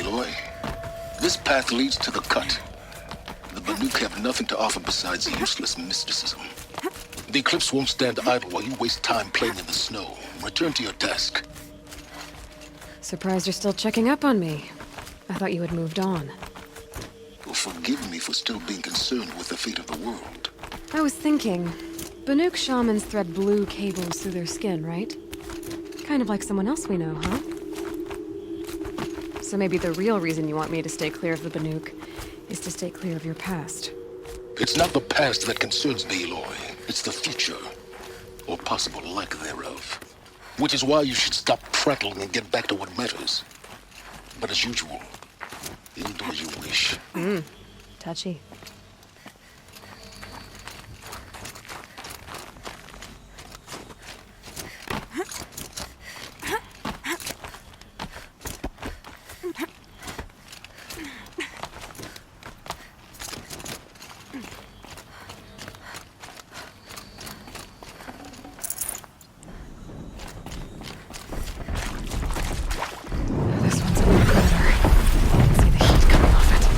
Aloy. This path leads to the cut. The Banuk have nothing to offer besides useless mysticism. The Eclipse won't stand idle while you waste time playing in the snow. Return to your task. Surprised you're still checking up on me. I thought you had moved on. Well, forgive me for still being concerned with the fate of the world. I was thinking, Banuk shamans thread blue cables through their skin, right? Kind of like someone else we know, huh? So maybe the real reason you want me to stay clear of the Banuk is to stay clear of your past. It's not the past that concerns me, Aloy. It's the future, or possible lack thereof. Which is why you should stop prattling and get back to what matters. But as usual, you'll do as you wish. Touchy. This one's a bit better. I can see the heat coming off it.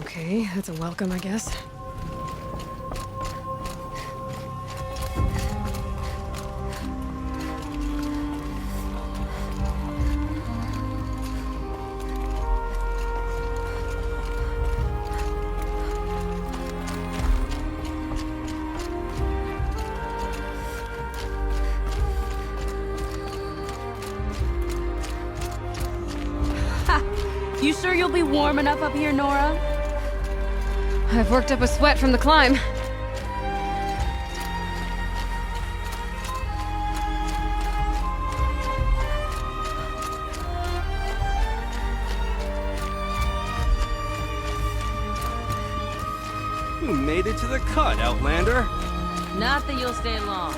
Okay, that's a welcome, I guess. You sure you'll be warm enough up here, Nora? I've worked up a sweat from the climb. You made it to the cut, Outlander. Not that you'll stay long.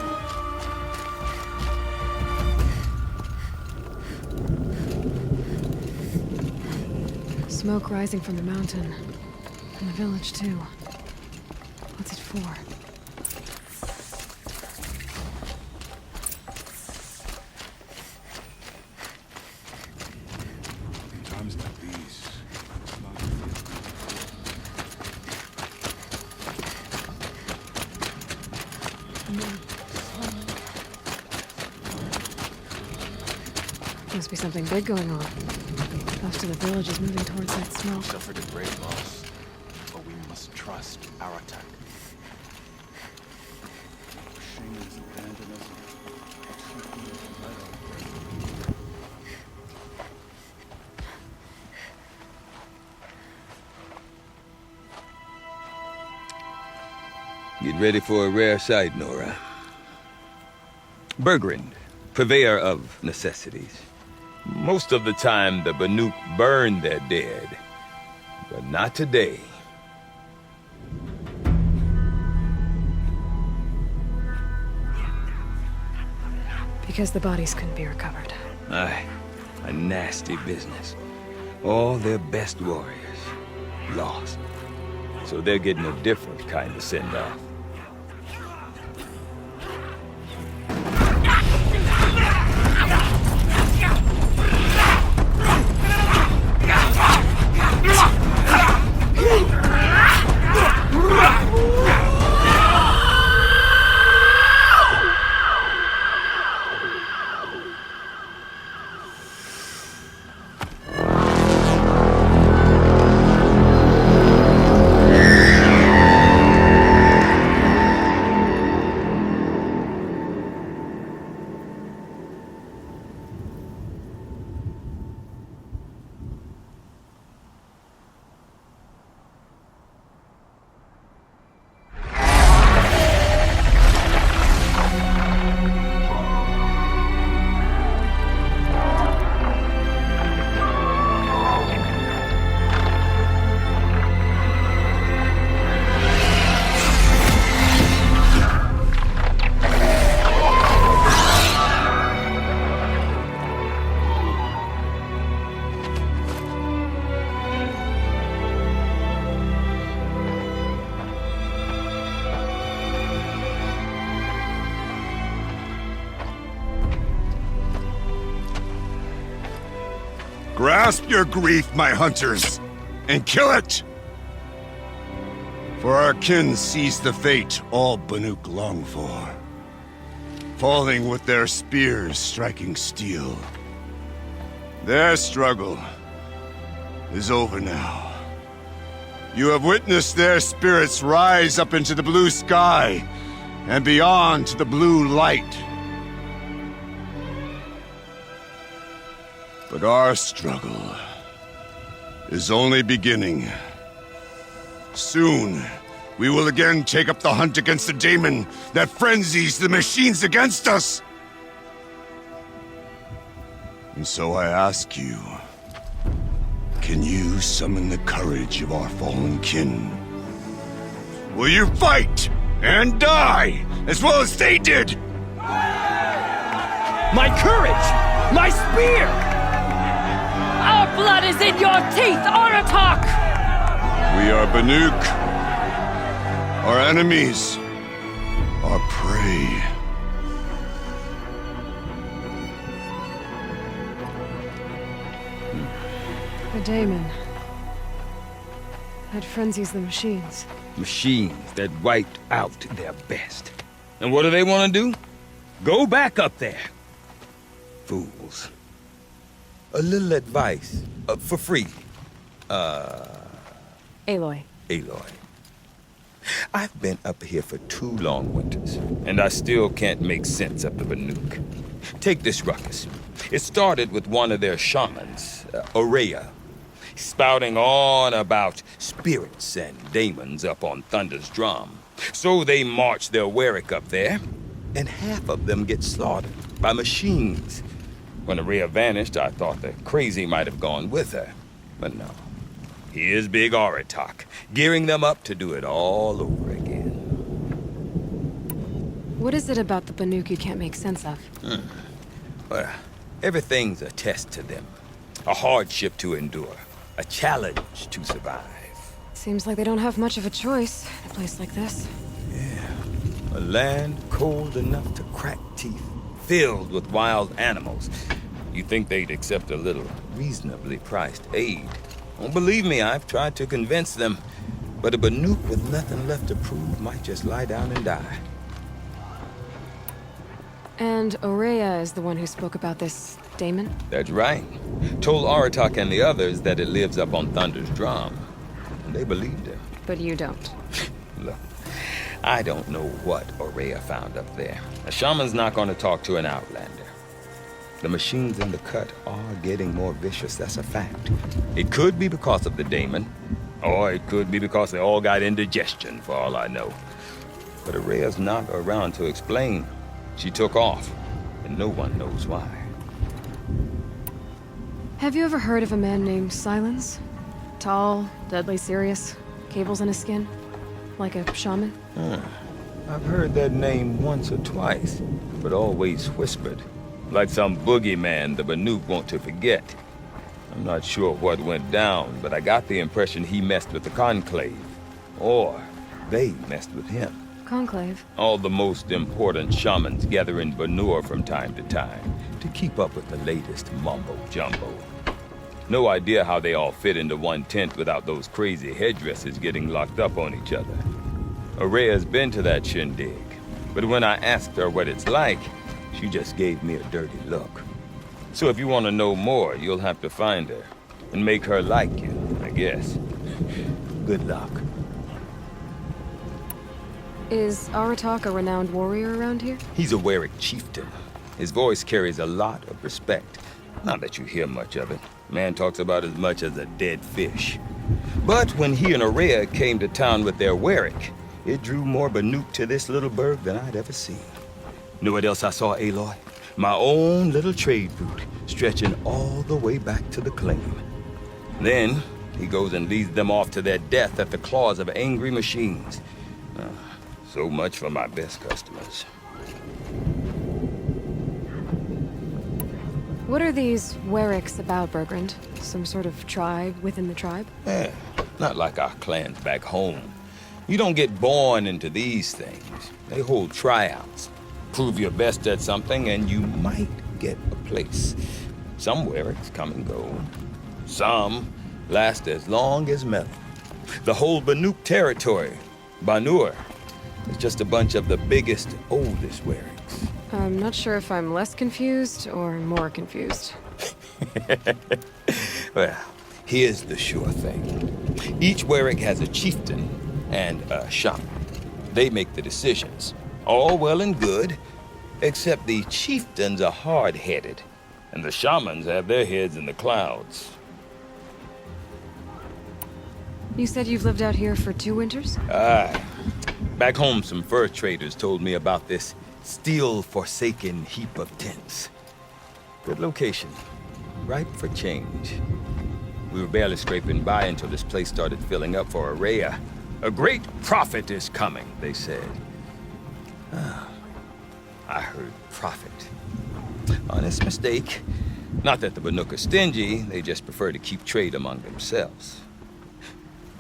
Smoke rising from the mountain. And the village, too. What's it for? In times like these, it's not Must be something big going on. Most of the village is moving towards that smoke. suffered a great loss, but we must trust our attack. Shaman's abandoned us. Get ready for a rare sight, Nora. Bergrand, purveyor of necessities. Most of the time, the Banuk burn their dead. But not today. Because the bodies couldn't be recovered. Aye, a nasty business. All their best warriors lost. So they're getting a different kind of send-off. Grasp your grief, my hunters, and kill it! For our kin sees the fate all Banuk long for. Falling with their spears striking steel. Their struggle is over now. You have witnessed their spirits rise up into the blue sky and beyond to the blue light. But our struggle is only beginning. Soon, we will again take up the hunt against the daemon that frenzies the machines against us. And so I ask you, can you summon the courage of our fallen kin? Will you fight and die as well as they did? My courage! My spear! Our blood is in your teeth, Aratak! We are Banuk. Our enemies are prey. The daemon. That frenzies the machines. Machines that wiped out their best. And what do they want to do? Go back up there. Fools. A little advice, for free. Aloy. Aloy. I've been up here for 2 long winters, and I still can't make sense of the Banuk. Take this ruckus. It started with one of their shamans, Aurea, spouting on about spirits and daemons up on Thunder's drum. So they march their Warwick up there, and half of them get slaughtered by machines. When Aurea vanished, I thought the crazy might have gone with her, but no. Here's Big Aratak, gearing them up to do it all over again. What is it about the Banuk you can't make sense of? Well, everything's a test to them. A hardship to endure. A challenge to survive. Seems like they don't have much of a choice in a place like this. A land cold enough to crack teeth, filled with wild animals. You'd think they'd accept a little reasonably priced aid. Don't believe me, I've tried to convince them. But a Banuk with nothing left to prove might just lie down and die. And Aurea is the one who spoke about this daemon? That's right. Told Aratak and the others that it lives up on Thunder's drum. And they believed him. But you don't. Look, I don't know what Aurea found up there. A shaman's not going to talk to an outlander. The machines in the cut are getting more vicious, that's a fact. It could be because of the daemon, or it could be because they all got indigestion, for all I know. But Aurea's not around to explain. She took off, and no one knows why. Have you ever heard of a man named Silence? Tall, deadly serious, cables in his skin? Like a shaman? I've heard that name once or twice, but always whispered. Like some boogeyman the Banuk want to forget. I'm not sure what went down, but I got the impression he messed with the Conclave. Or they messed with him. Conclave? All the most important shamans gather in Banur from time to time to keep up with the latest mumbo-jumbo. No idea how they all fit into one tent without those crazy headdresses getting locked up on each other. Aurea's been to that shindig, but when I asked her what it's like, she just gave me a dirty look. So if you want to know more, you'll have to find her and make her like you, I guess. Good luck. Is Aratak a renowned warrior around here? He's a Warwick chieftain. His voice carries a lot of respect. Not that you hear much of it. Man talks about as much as a dead fish. But when he and Aurea came to town with their Warwick, it drew more Banuk to this little burg than I'd ever seen. Know what else I saw, Aloy? My own little trade route, stretching all the way back to the claim. Then, he goes and leads them off to their death at the claws of angry machines. So much for my best customers. What are these Warwicks about, Bergrand? Some sort of tribe within the tribe? Not like our clans back home. You don't get born into these things. They hold tryouts. Prove your best at something and you might get a place. Some Wericks come and go. Some last as long as metal. The whole Banuk territory, Banur, is just a bunch of the biggest, oldest Wericks. I'm not sure if I'm less confused or more confused. Well, here's the sure thing. Each Werick has a chieftain and a shaman. They make the decisions. All well and good, except the chieftains are hard-headed, and the shamans have their heads in the clouds. You said you've lived out here for 2 winters? Aye. Back home, some fur traders told me about this steel-forsaken heap of tents. Good location. Ripe for change. We were barely scraping by until this place started filling up for Araya. A great prophet is coming, they said. I heard prophet. Honest mistake. Not that the Banuk are stingy, they just prefer to keep trade among themselves.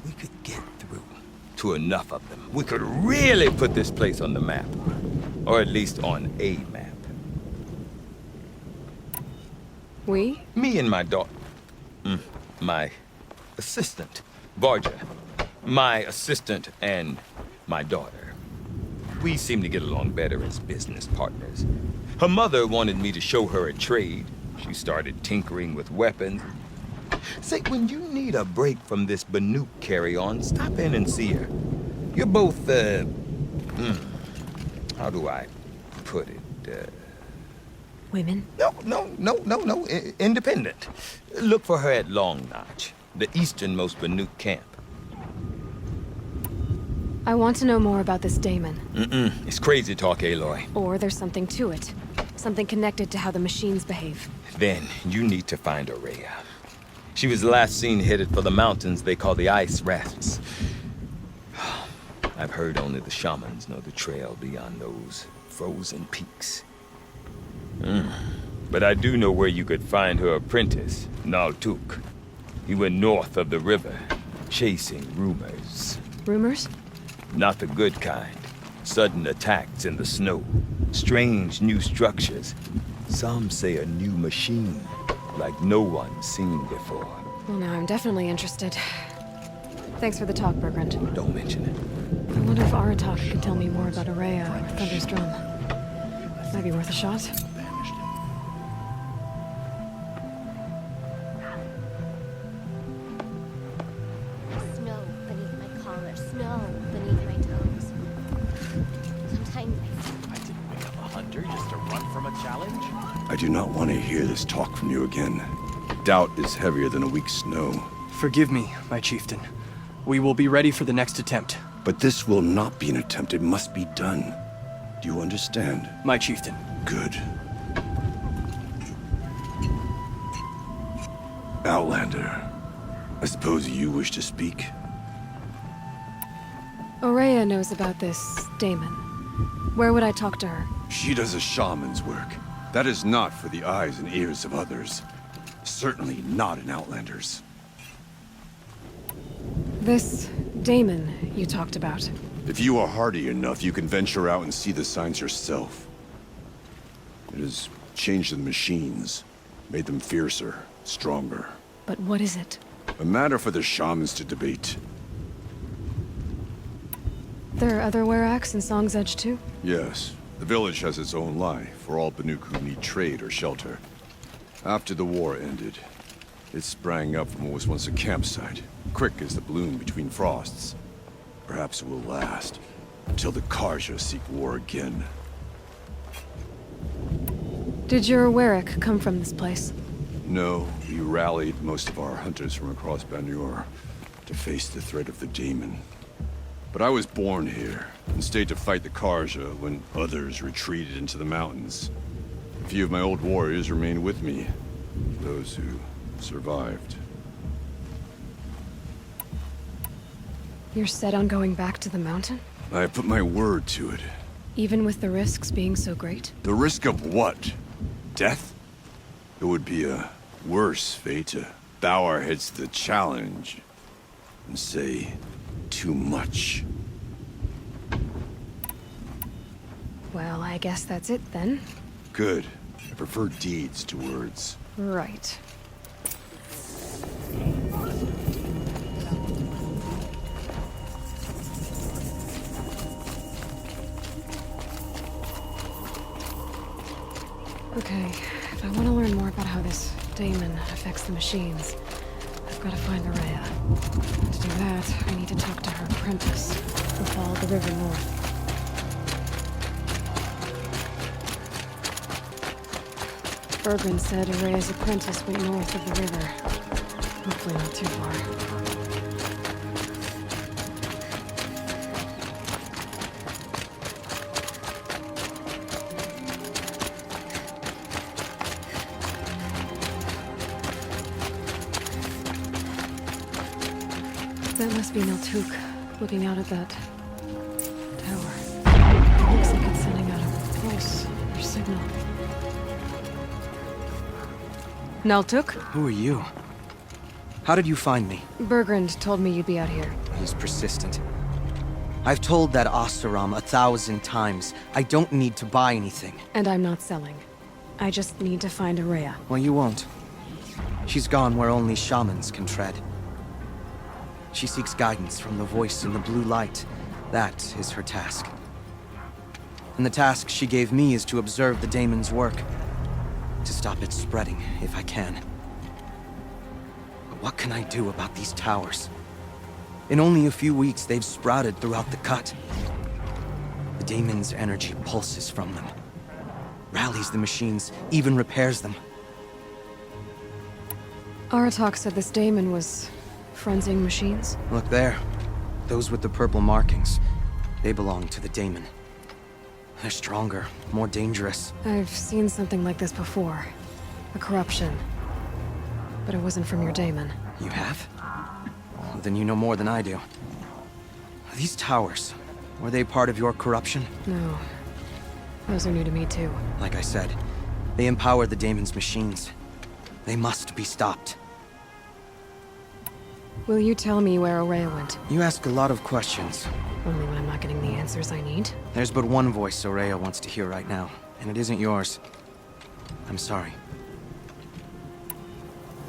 We could get through to enough of them. We could really put this place on the map. Or at least on a map. We? Me and my daughter. My assistant, Varja. My assistant and my daughter. We seem to get along better as business partners. Her mother wanted me to show her a trade. She started tinkering with weapons. Say, when you need a break from this Banuk carry-on, stop in and see her. You're both, how do I put it? Women? No. Independent. Look for her at Long Notch, the easternmost Banuk camp. I want to know more about this daemon. It's crazy talk, Aloy. Or there's something to it. Something connected to how the machines behave. Then you need to find Araya. She was last seen headed for the mountains they call the Ice Rasps. I've heard only the shamans know the trail beyond those frozen peaks. But I do know where you could find her apprentice, Naltuk. He went north of the river, chasing rumors. Rumors? Not the good kind. Sudden attacks in the snow. Strange new structures. Some say a new machine, like no one's seen before. Well, now I'm definitely interested. Thanks for the talk, Bergrand. Don't mention it. I wonder if Aratak could tell me more about Araya or Thunder's Drum. Might be worth a shot. Snow beneath my collar, snow beneath my toes. Sometimes I didn't become a hunter just to run from a challenge. I do not want to hear this talk from you again. Doubt is heavier than a week's snow. Forgive me, my chieftain. We will be ready for the next attempt. But this will not be an attempt. It must be done. Do you understand? My chieftain. Good. Outlander, I suppose you wish to speak? Araya knows about this daemon. Where would I talk to her? She does a shaman's work. That is not for the eyes and ears of others. Certainly not an Outlander's. This daemon you talked about. If you are hardy enough, you can venture out and see the signs yourself. It has changed the machines, made them fiercer, stronger. But what is it? A matter for the shamans to debate. There are other Weraks in Song's Edge too? Yes, the village has its own life for all Banuk who need trade or shelter. After the war ended, it sprang up from what was once a campsite, quick as the bloom between frosts. Perhaps it will last, until the Karja seek war again. Did your Werak come from this place? No, we rallied most of our hunters from across Banur to face the threat of the daemon. But I was born here, and stayed to fight the Karja when others retreated into the mountains. A few of my old warriors remained with me, those who survived. You're set on going back to the mountain? I put my word to it. Even with the risks being so great? The risk of what? Death? It would be a worse fate to bow our heads to the challenge and say too much. Well, I guess that's it then. Good. I prefer deeds to words. Right. Okay, if I want to learn more about how this daemon affects the machines, I've got to find Araya. To do that, I need to talk to her apprentice, who followed the river north. Bergren said Araya's apprentice went north of the river. Hopefully not too far. That must be Naltuk, looking out at that tower. Looks like it's sending out a pulse or signal. Naltuk? Who are you? How did you find me? Bergrand told me you'd be out here. He's persistent. I've told that Oseram 1,000 times. I don't need to buy anything. And I'm not selling. I just need to find Araya. Well, you won't. She's gone where only shamans can tread. She seeks guidance from the voice in the blue light. That is her task. And the task she gave me is to observe the daemon's work. To stop it spreading, if I can. But what can I do about these towers? In only a few weeks, they've sprouted throughout the cut. The daemon's energy pulses from them. Rallies the machines, even repairs them. Aratak said this daemon was frenzying machines. Look there. Those with the purple markings. They belong to the daemon. They're stronger, more dangerous. I've seen something like this before. A corruption. But it wasn't from your daemon. You have? Well, then you know more than I do. These towers, were they part of your corruption? No. Those are new to me too. Like I said, they empower the daemon's machines. They must be stopped. Will you tell me where Araya went? You ask a lot of questions. Only when I'm not getting the answers I need. There's but one voice Araya wants to hear right now, and it isn't yours. I'm sorry.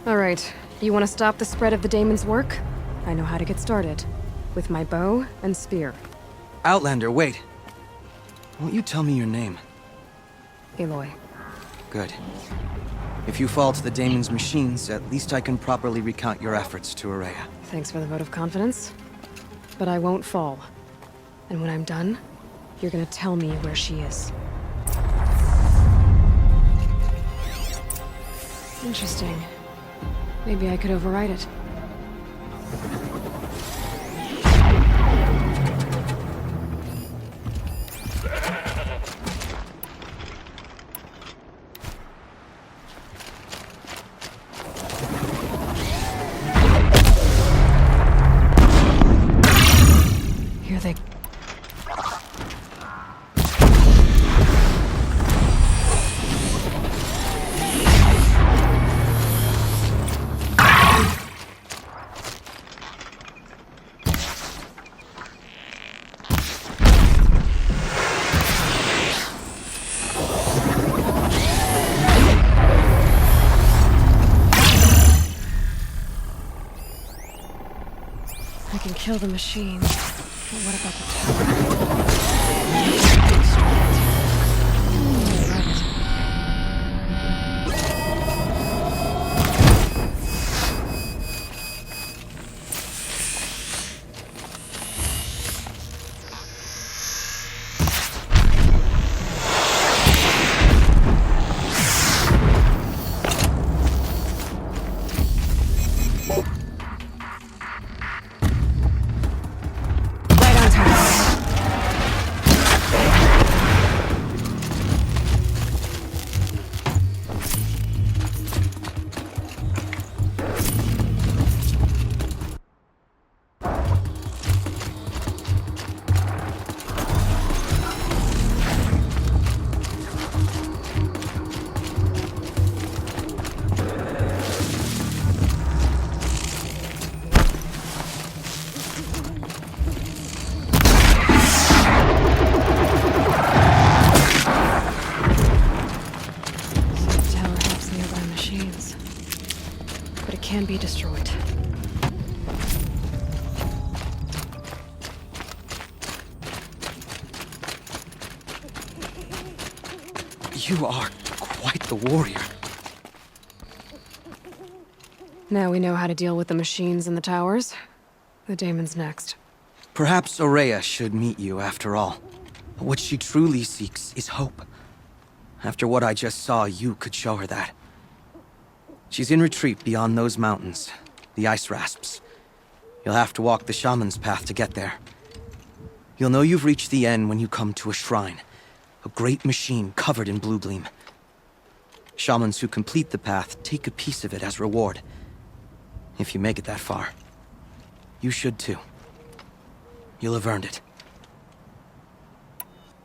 Alright, you want to stop the spread of the daemon's work? I know how to get started. With my bow and spear. Outlander, wait. Won't you tell me your name? Aloy. Good. If you fall to the daemon's machines, at least I can properly recount your efforts to Araya. Thanks for the vote of confidence. But I won't fall. And when I'm done, you're gonna tell me where she is. Interesting. Maybe I could override it. Here they... I can kill the machines, but what about the tower? Right on time. destroyed. You are quite the warrior. Now we know how to deal with the machines in the towers. The daemon's next. Perhaps Aurea should meet you after all. What she truly seeks is hope. After what I just saw, you could show her that. She's in retreat beyond those mountains, the ice rasps. You'll have to walk the shaman's path to get there. You'll know you've reached the end when you come to a shrine. A great machine covered in blue gleam. Shamans who complete the path take a piece of it as reward. If you make it that far, you should too. You'll have earned it.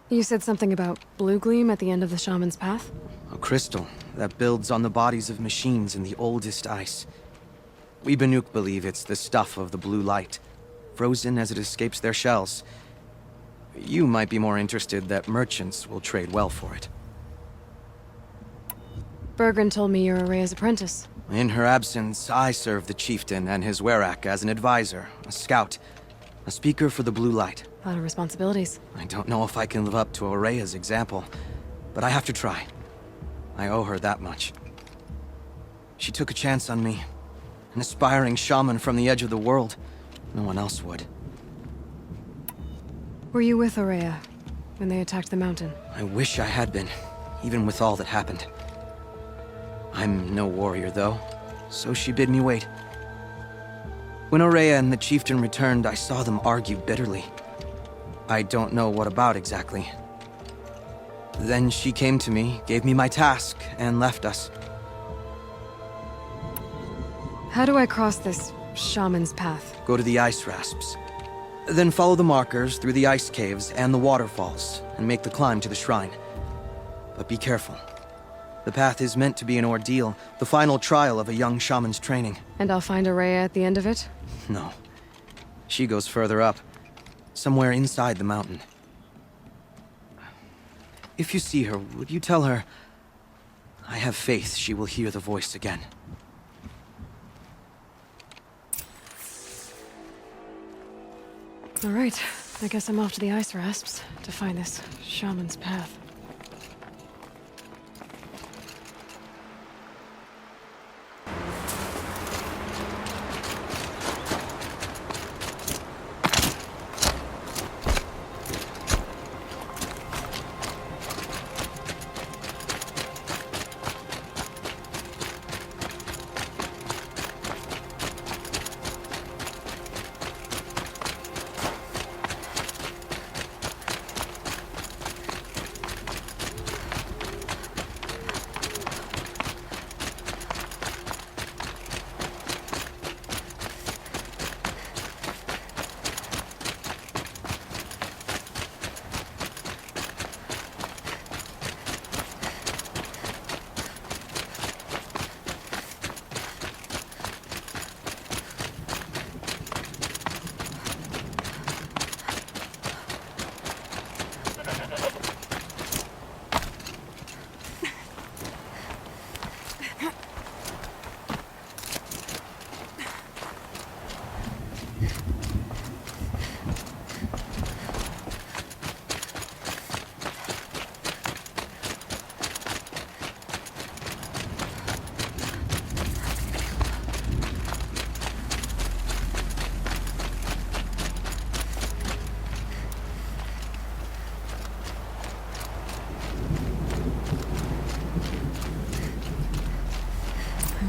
You said something about blue gleam at the end of the shaman's path? A crystal that builds on the bodies of machines in the oldest ice. We Banuk believe it's the stuff of the blue light, frozen as it escapes their shells. You might be more interested that merchants will trade well for it. Bergren told me you're Aurea's apprentice. In her absence, I serve the chieftain and his werak as an advisor, a scout, a speaker for the blue light. A lot of responsibilities. I don't know if I can live up to Aurea's example, but I have to try. I owe her that much. She took a chance on me. An aspiring shaman from the edge of the world. No one else would. Were you with Aurea when they attacked the mountain? I wish I had been, even with all that happened. I'm no warrior, though, so she bid me wait. When Aurea and the chieftain returned, I saw them argue bitterly. I don't know what about exactly. Then she came to me, gave me my task, and left us. How do I cross this shaman's path? Go to the ice rasps. Then follow the markers through the ice caves and the waterfalls, and make the climb to the shrine. But be careful. The path is meant to be an ordeal, the final trial of a young shaman's training. And I'll find Aurea at the end of it? No. She goes further up, somewhere inside the mountain. If you see her, would you tell her... I have faith she will hear the voice again. All right, I guess I'm off to the ice rasps to find this shaman's path.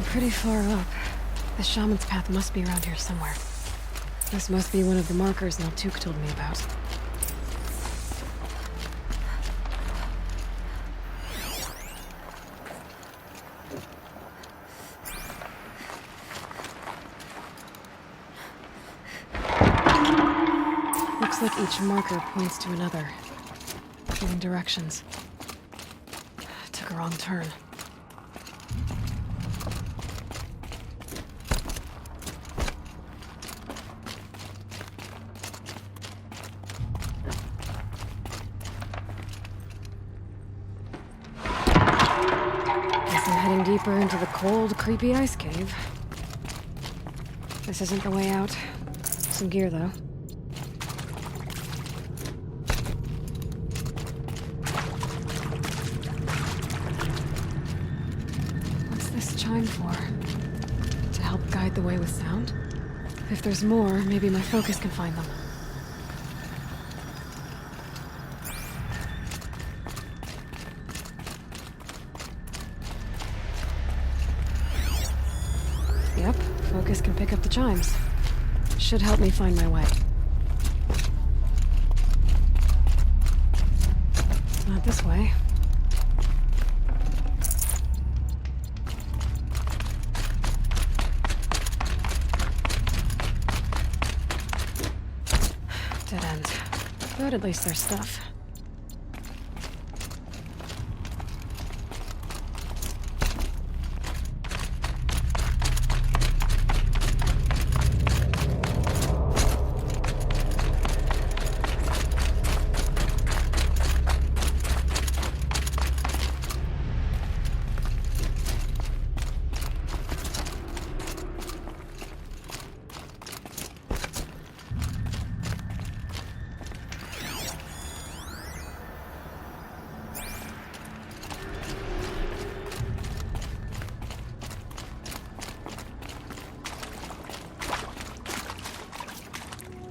Pretty far up. The shaman's path must be around here somewhere. This must be one of the markers Naltuk told me about. Looks like each marker points to another, giving directions. Took a wrong turn. Deeper into the cold, creepy ice cave. This isn't the way out. Some gear, though. What's this chime for? To help guide the way with sound? If there's more, maybe my focus can find them. Yep, focus can pick up the chimes. Should help me find my way. Not this way. Dead end. But at least there's stuff.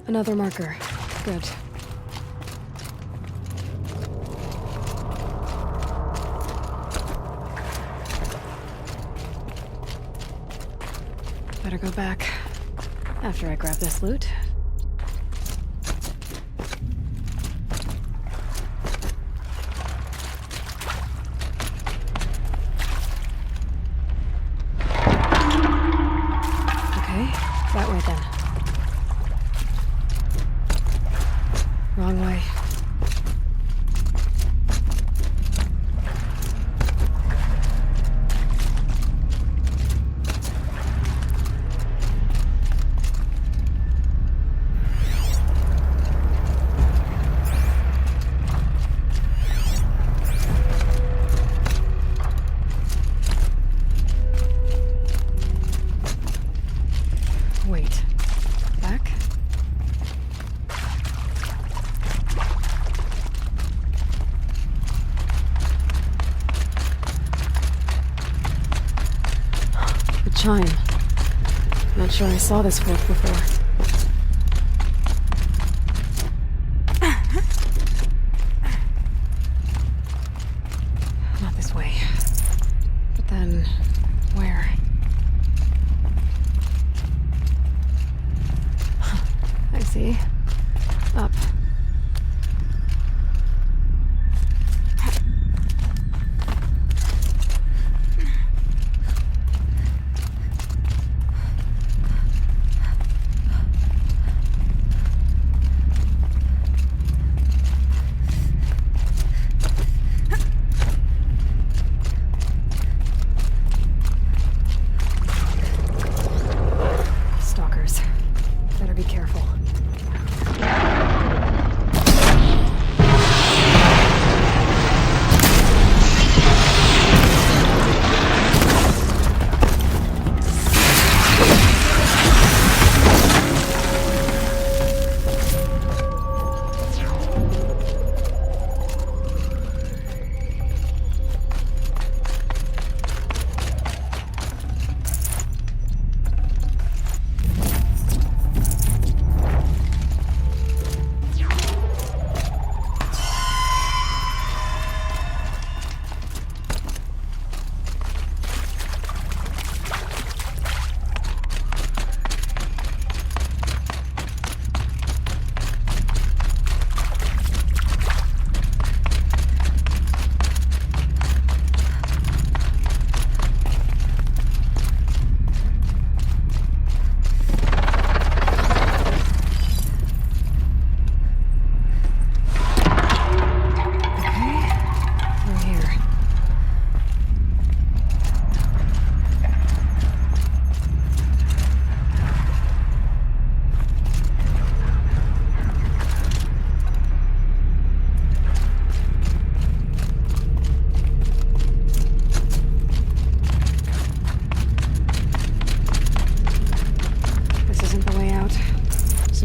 Another marker. Good. Better go back after I grab this loot. Okay, that way then. Wrong way. Wait. Back? Chime. Not sure I saw this fork before. Not this way. But then, where? I see. Up. Stalkers. Better be careful.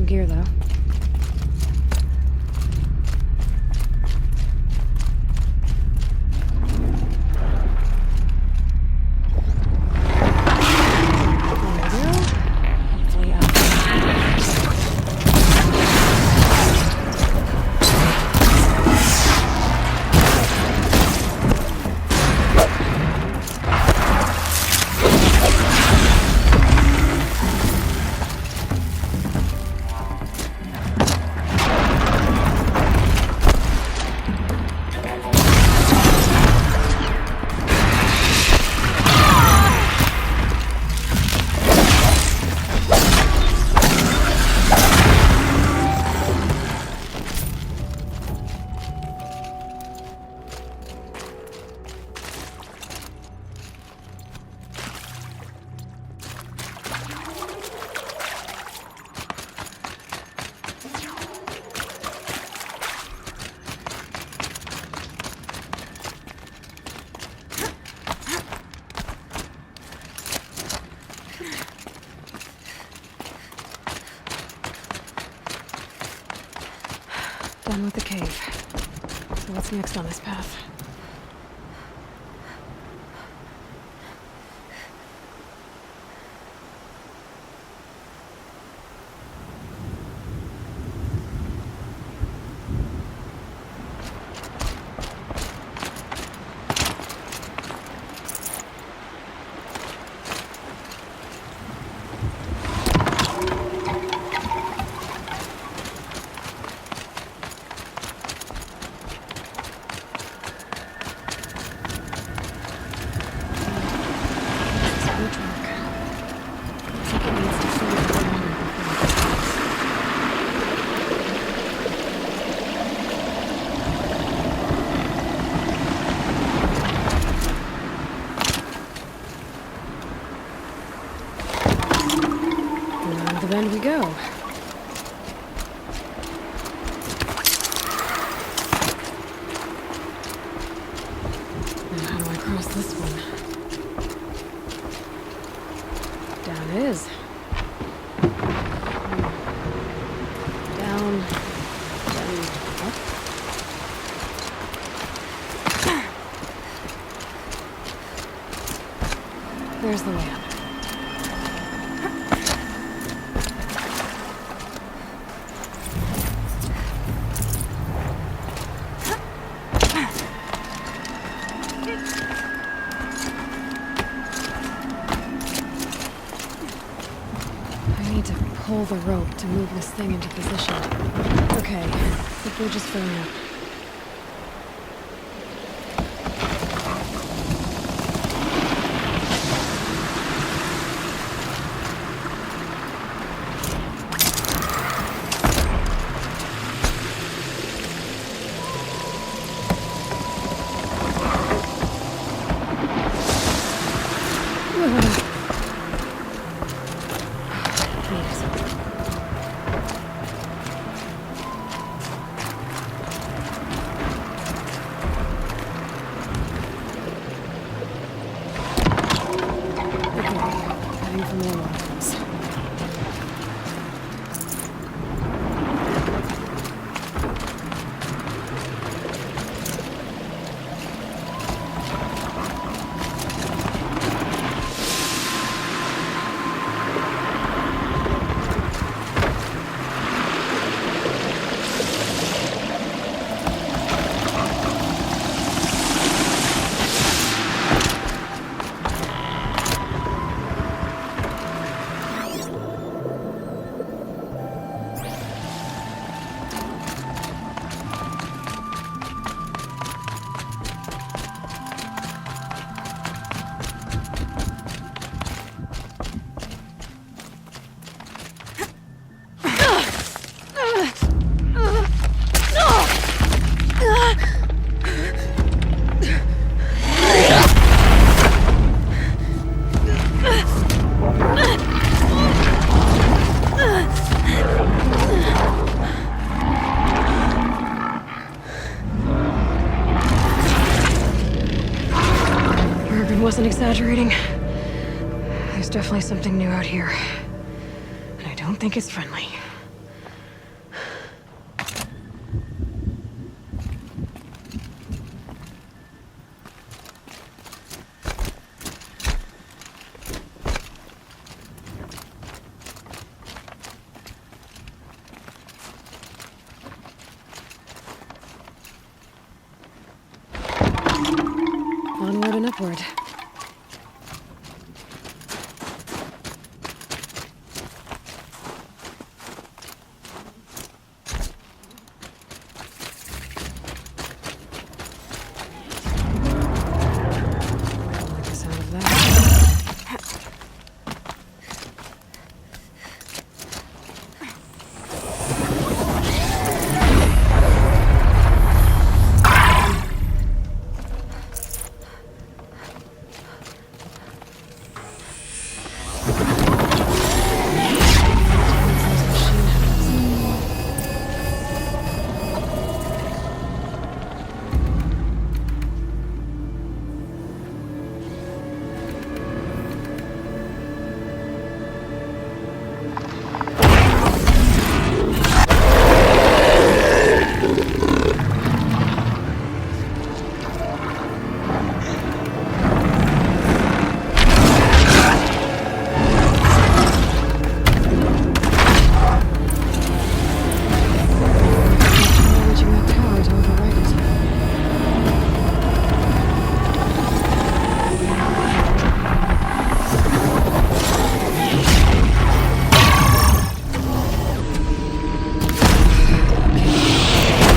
gear, though. Done with the cave. So what's next on this path? Then we go. Now how do I cross this one? Down it is. Down, then up. There's the way up. Pull the rope to move this thing into position. Okay, the bridge is filling up. Wasn't exaggerating. There's definitely something new out here. And I don't think it's friendly. upward. I like the sound of that. Damaging that tower to override it.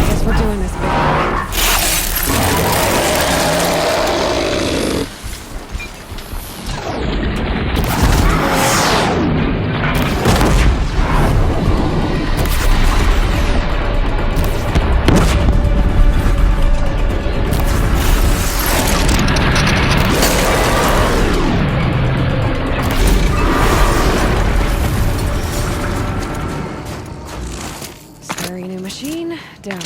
Guess we're doing this, baby. Scary new machine, down.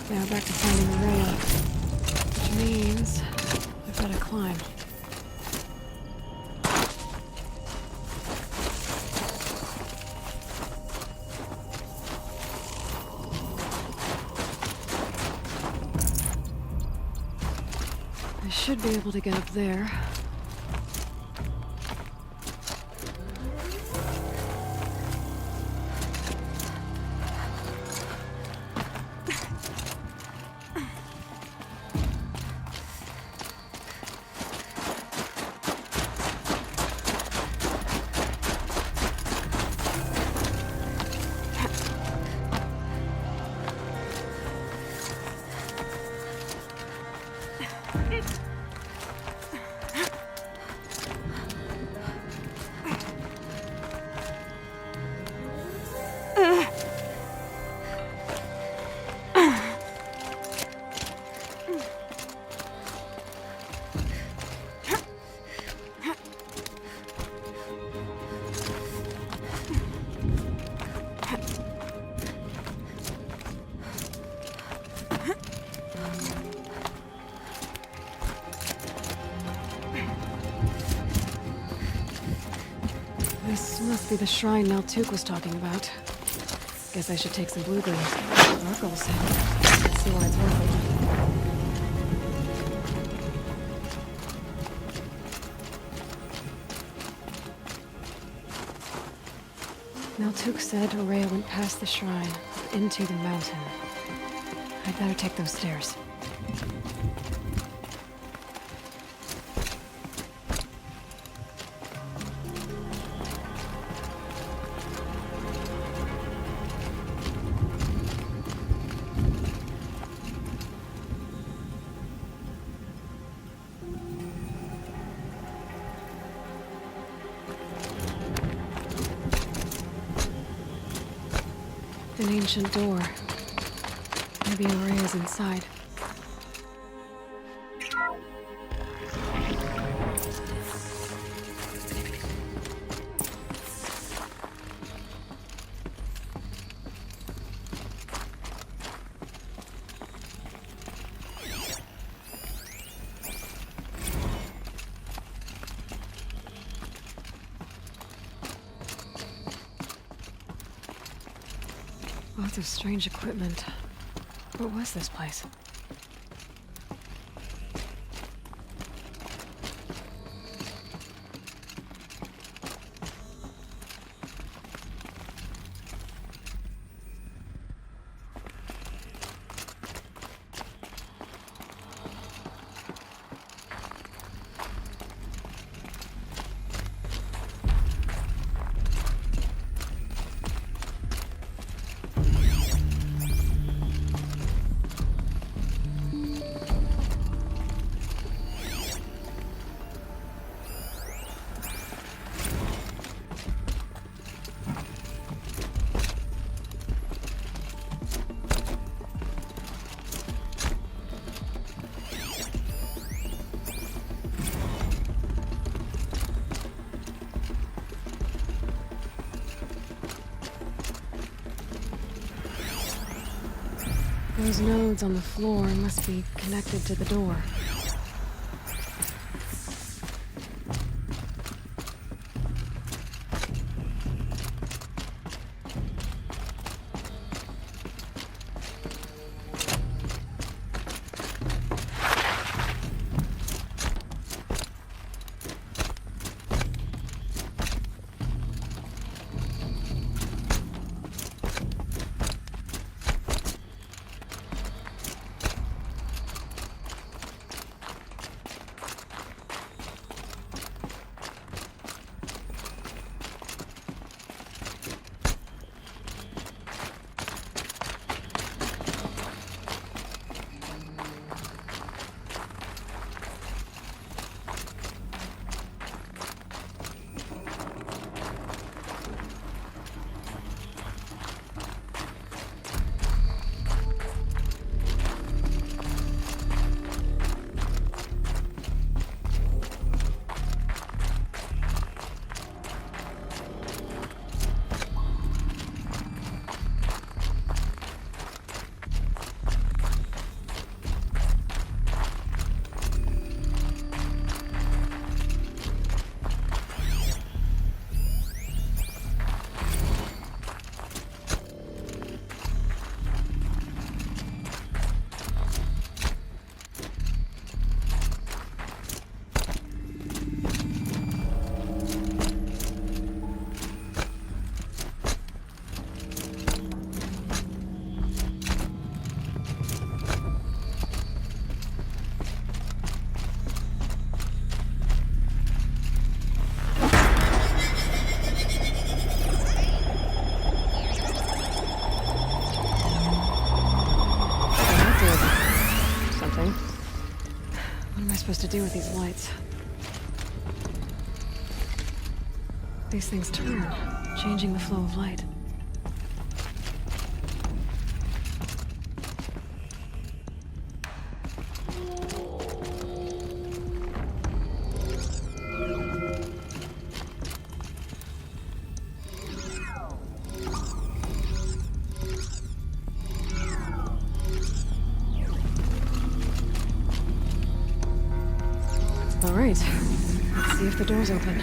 Now back to finding the rail. Which means I've got to climb. I should be able to get up there. This must be the shrine Naltuk was talking about. Guess I should take some blue-green sparkles. See why it's worth it. Naltuk said Aurea went past the shrine, into the mountain. I'd better take those stairs. An ancient door. Maybe Aurea's inside. Lots of strange equipment. What was this place? Those nodes on the floor must be connected to the door. Supposed to do with these lights? These things turn, changing the flow of light. All right, let's see if the door's open.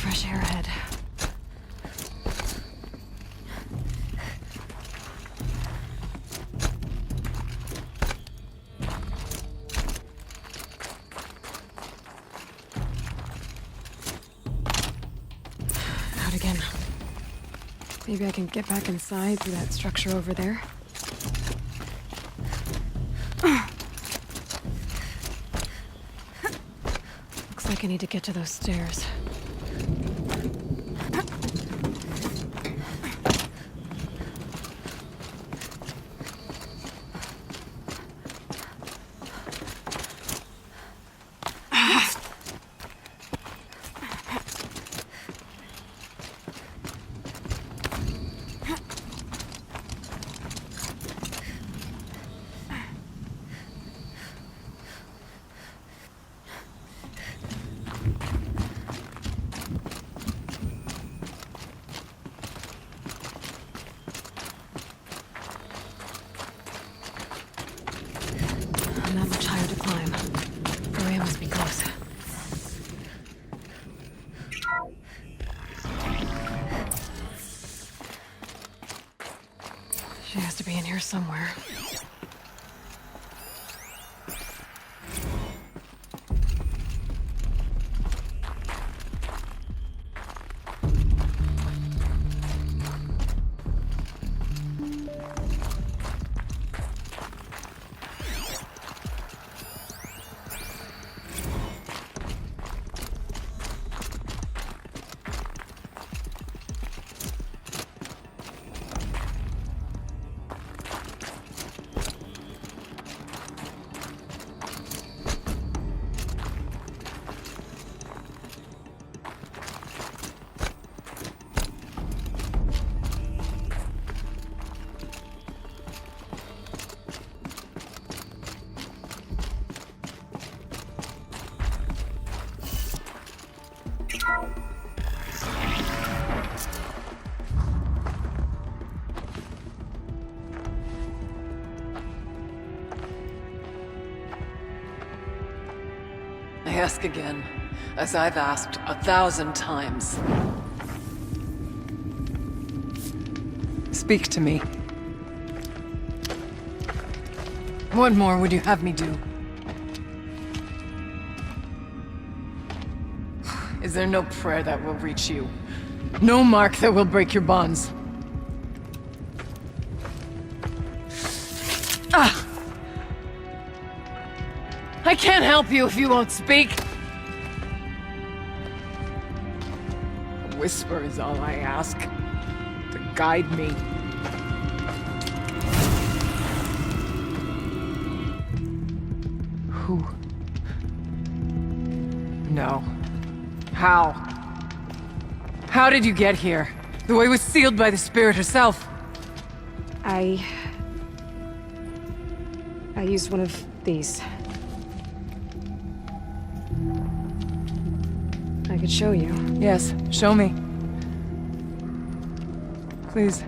Fresh air ahead. Out again. Maybe I can get back inside through that structure over there. Looks like I need to get to those stairs. more to climb. Maria must be close. She has to be in here somewhere. I ask again, as I've asked 1,000 times. Speak to me. What more would you have me do? Is there no prayer that will reach you? No mark that will break your bonds? Ah! I can't help you if you won't speak! A whisper is all I ask. To guide me. Who? No. How? How did you get here? The way was sealed by the Spirit herself. I used one of these. I could show you. Yes, show me. Please.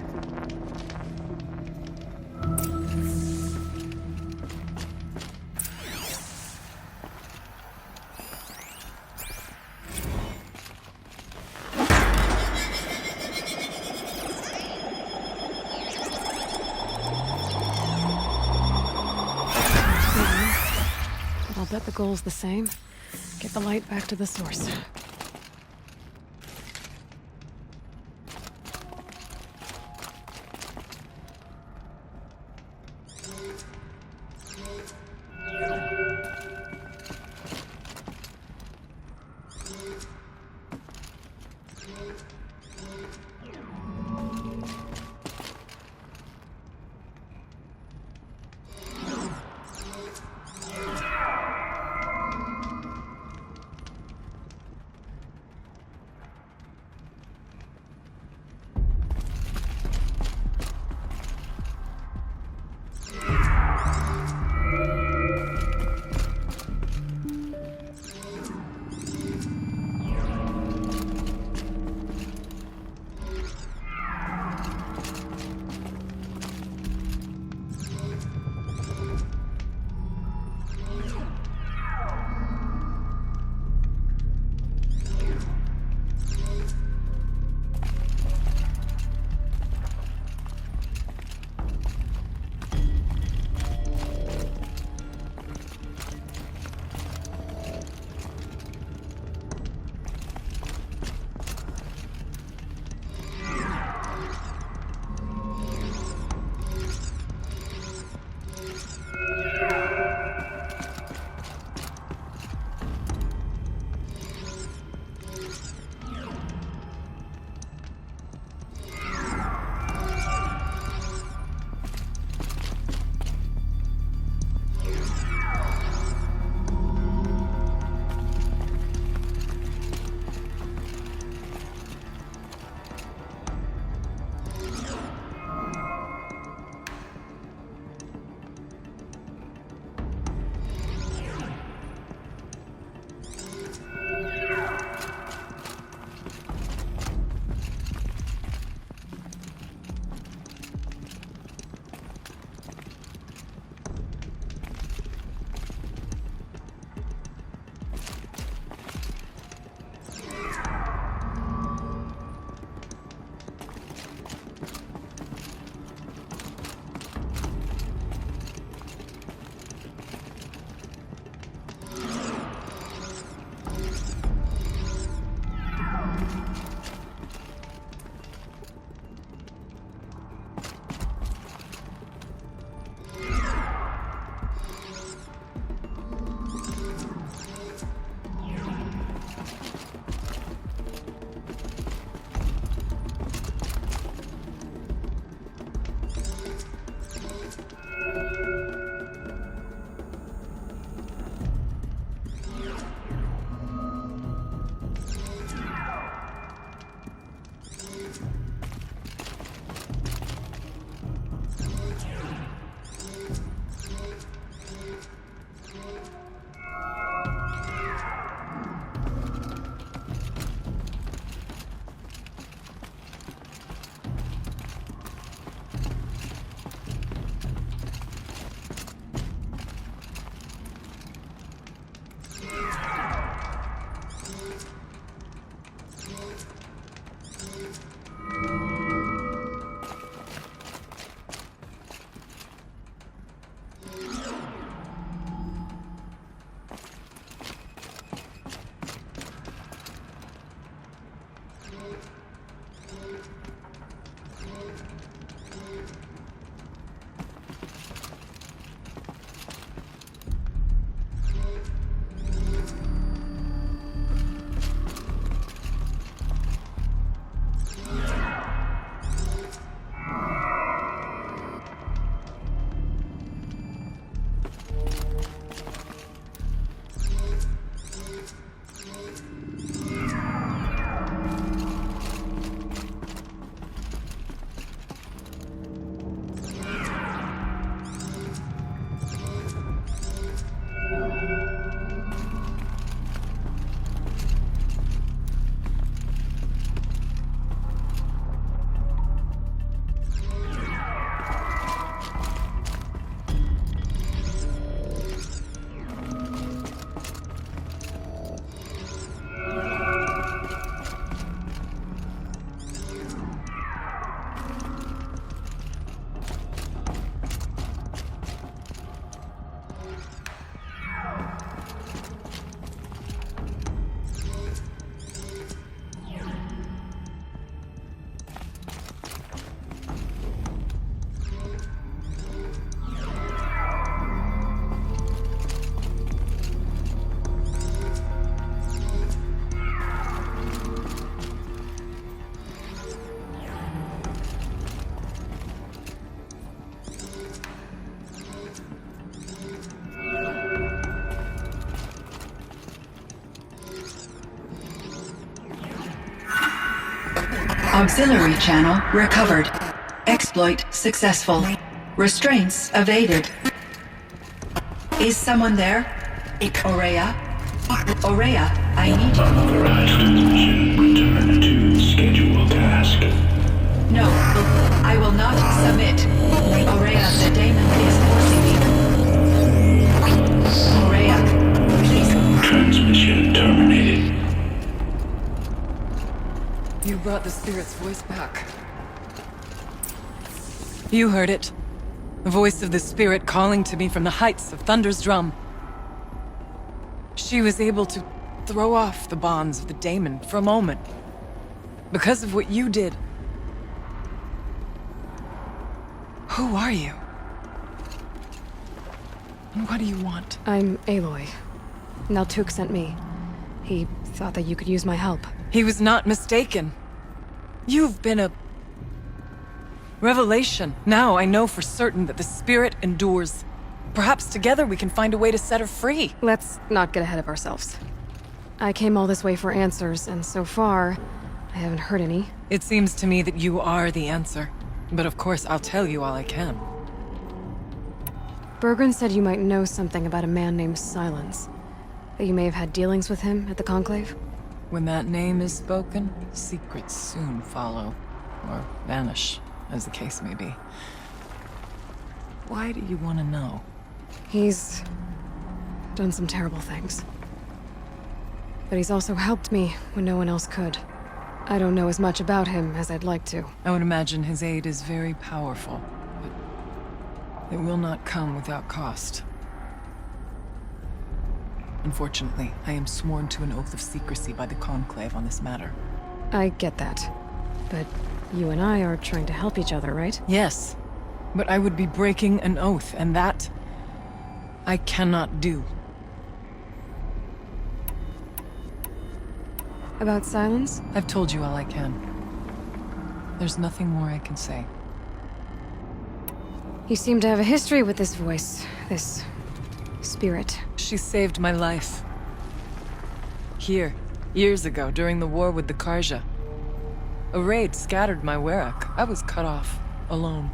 But I'll bet the goal's the same. Get the light back to the source. Auxiliary channel recovered. Exploit successful. Restraints evaded. Is someone there? Aurea? Aurea, I need you. Unauthorized transmission. Return to scheduled task. No, I will not submit. Aurea, the daemon is forcing me. Aurea, please. Transmission terminated. You brought the spirit's voice back. You heard it. The voice of the spirit calling to me from the heights of Thunder's drum. She was able to throw off the bonds of the daemon for a moment. Because of what you did. Who are you? And what do you want? I'm Aloy. Naltuk sent me. He thought that you could use my help. He was not mistaken. You've been a revelation. Now I know for certain that the spirit endures. Perhaps together we can find a way to set her free. Let's not get ahead of ourselves. I came all this way for answers, and so far, I haven't heard any. It seems to me that you are the answer. But of course, I'll tell you all I can. Bergren said you might know something about a man named Silence. That you may have had dealings with him at the Conclave? When that name is spoken, secrets soon follow. Or vanish, as the case may be. Why do you want to know? He's done some terrible things. But he's also helped me when no one else could. I don't know as much about him as I'd like to. I would imagine his aid is very powerful, but it will not come without cost. Unfortunately, I am sworn to an oath of secrecy by the Conclave on this matter. I get that. But you and I are trying to help each other, right? Yes, but I would be breaking an oath, and that I cannot do. About Silence? I've told you all I can. There's nothing more I can say. You seem to have a history with this voice, this spirit. She saved my life. Here, years ago, during the war with the Karja. A raid scattered my Werak. I was cut off, alone.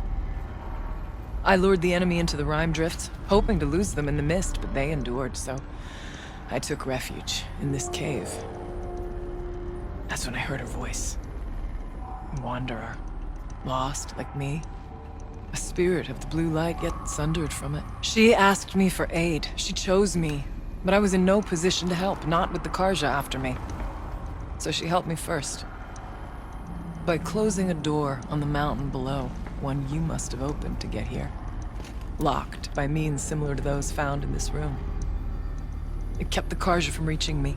I lured the enemy into the Rime Drift, hoping to lose them in the mist, but they endured, so I took refuge in this cave. That's when I heard her voice. A wanderer. Lost, like me. A spirit of the blue light, yet sundered from it. She asked me for aid. She chose me. But I was in no position to help, not with the Karja after me. So she helped me first. By closing a door on the mountain below, one you must have opened to get here. Locked by means similar to those found in this room. It kept the Karja from reaching me.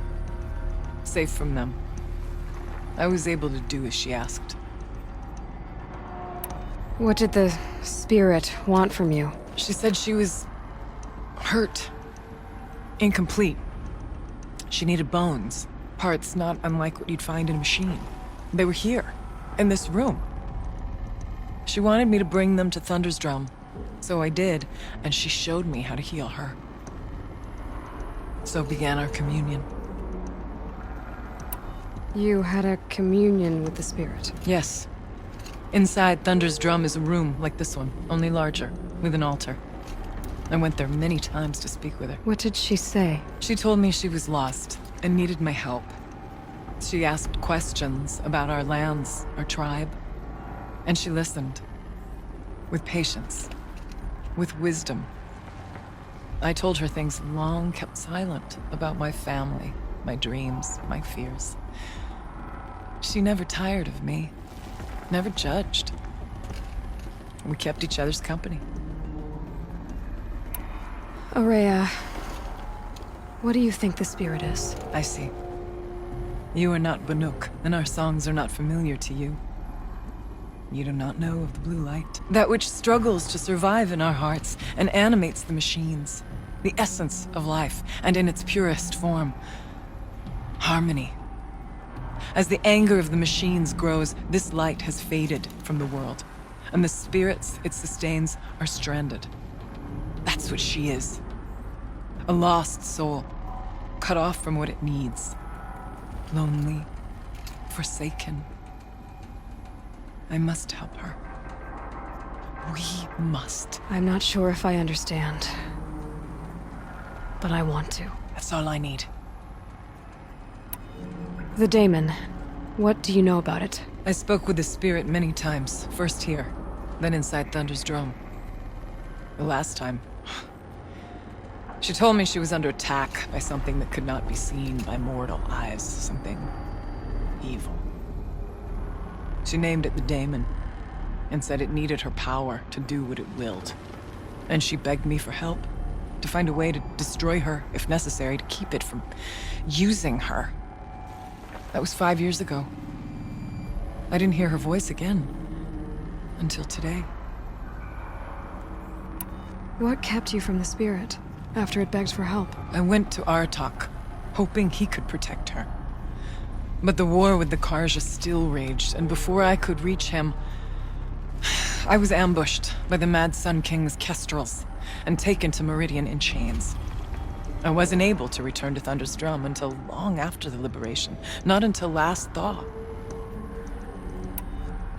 Safe from them. I was able to do as she asked. What did the spirit want from you? She said she was hurt. Incomplete. She needed bones. Parts not unlike what you'd find in a machine. They were here, in this room. She wanted me to bring them to Thunder's drum. So I did, and she showed me how to heal her. So began our communion. You had a communion with the spirit? Yes. Inside Thunder's drum is a room like this one, only larger, with an altar. I went there many times to speak with her. What did she say? She told me she was lost and needed my help. She asked questions about our lands, our tribe. And she listened. With patience. With wisdom. I told her things long kept silent about my family, my dreams, my fears. She never tired of me. Never judged. We kept each other's company. Aurea, what do you think the spirit is? I see. You are not Banuk, and our songs are not familiar to you. You do not know of the blue light. That which struggles to survive in our hearts and animates the machines. The essence of life, and in its purest form. Harmony. As the anger of the machines grows, this light has faded from the world, and the spirits it sustains are stranded. That's what she is. A lost soul, cut off from what it needs. Lonely, forsaken. I must help her. We must. I'm not sure if I understand. But I want to. That's all I need. The daemon. What do you know about it? I spoke with the spirit many times. First here, then inside Thunder's drum. The last time... She told me she was under attack by something that could not be seen by mortal eyes. Something... evil. She named it the daemon, and said it needed her power to do what it willed. And she begged me for help, to find a way to destroy her, if necessary, to keep it from using her. That was 5 years ago. I didn't hear her voice again, until today. What kept you from the spirit, after it begged for help? I went to Aratak, hoping he could protect her. But the war with the Karja still raged, and before I could reach him, I was ambushed by the Mad Sun King's kestrels, and taken to Meridian in chains. I wasn't able to return to Thunder's drum until long after the liberation, not until last thaw.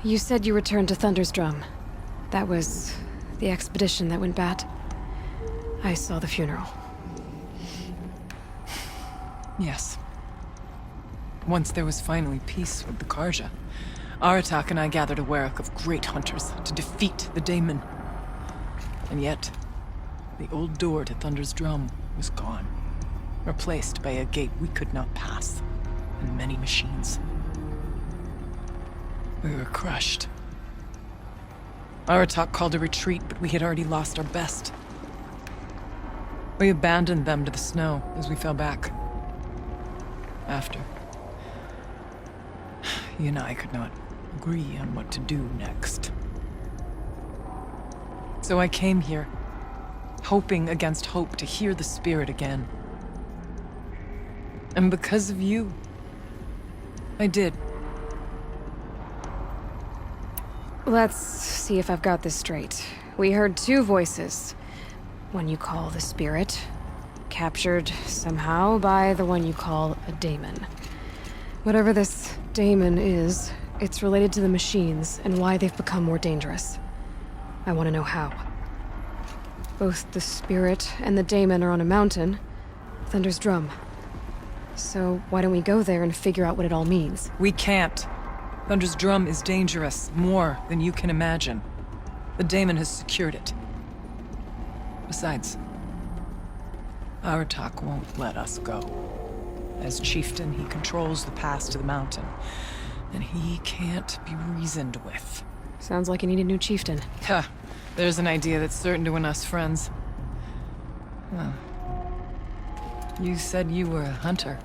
You said you returned to Thunder's drum. That was the expedition that went bad. I saw the funeral. Yes. Once there was finally peace with the Karja, Aratak and I gathered a Werak of great hunters to defeat the daemon. And yet, the old door to Thunder's drum was gone, replaced by a gate we could not pass, and many machines. We were crushed. Aratak called a retreat, but we had already lost our best. We abandoned them to the snow as we fell back. After, you and I could not agree on what to do next. So I came here, hoping against hope to hear the spirit again. And because of you, I did. Let's see if I've got this straight. We heard two voices. One you call the spirit, captured somehow by the one you call a daemon. Whatever this daemon is, it's related to the machines and why they've become more dangerous. I want to know how. Both the spirit and the daemon are on a mountain, Thunder's drum. So why don't we go there and figure out what it all means? We can't. Thunder's drum is dangerous, more than you can imagine. The daemon has secured it. Besides, Aratak won't let us go. As chieftain, he controls the pass to the mountain, and he can't be reasoned with. Sounds like you need a new chieftain. Huh. There's an idea that's certain to win us friends. Huh. You said you were a hunter.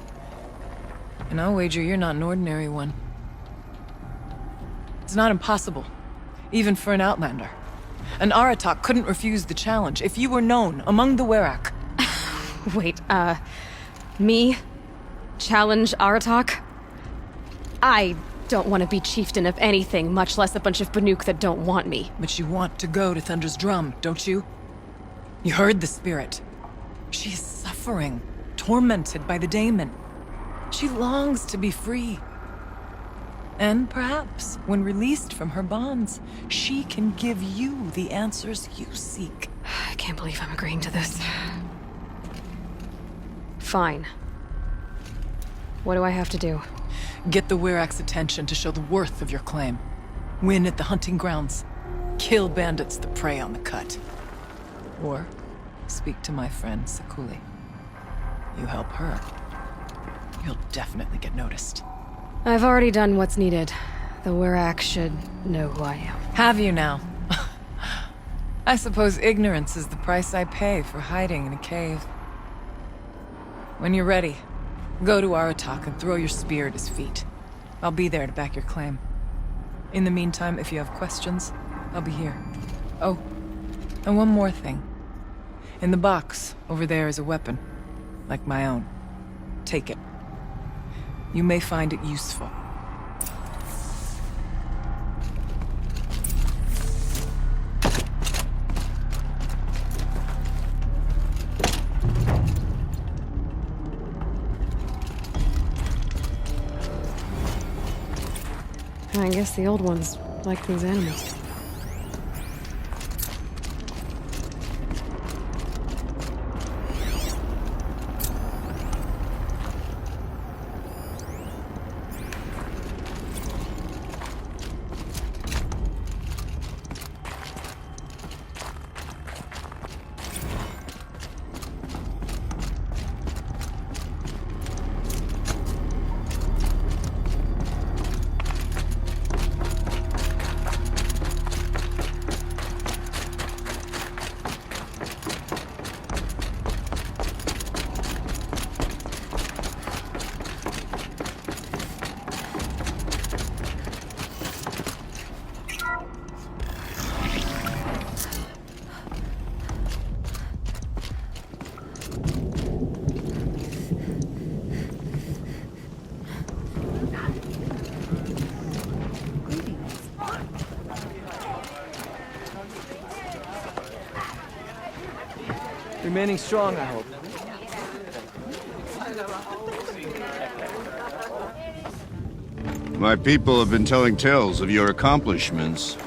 And I'll wager you're not an ordinary one. It's not impossible, even for an outlander. And Aratak couldn't refuse the challenge if you were known among the Werak. Wait, me? Challenge Aratak? I don't want to be chieftain of anything, much less a bunch of Banuk that don't want me. But you want to go to Thunder's drum, don't you? You heard the spirit. She is suffering, tormented by the daemon. She longs to be free. And perhaps, when released from her bonds, she can give you the answers you seek. I can't believe I'm agreeing to this. Fine. What do I have to do? Get the Werak's attention to show the worth of your claim. Win at the hunting grounds. Kill bandits that prey on the cut. Or speak to my friend Sakuli. You help her, you'll definitely get noticed. I've already done what's needed. The Werak should know who I am. Have you now? I suppose ignorance is the price I pay for hiding in a cave. When you're ready, go to Aratak and throw your spear at his feet. I'll be there to back your claim. In the meantime, if you have questions, I'll be here. Oh, and one more thing. In the box, over there is a weapon, like my own. Take it. You may find it useful. I guess the old ones Like these animals. Remaining strong, I hope. My people have been telling tales of your accomplishments.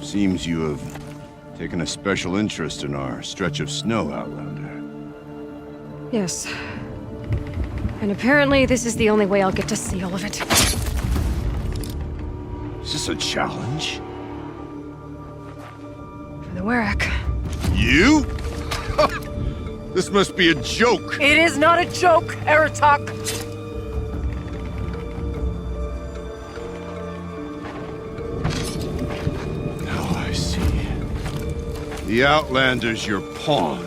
Seems you have taken a special interest in our stretch of snow, Outlander. Yes. And apparently this is the only way I'll get to see all of it. Is this a challenge? For the Warwick. You? This must be a joke. It is not a joke, Aratak. Now I see. The Outlander's your pawn.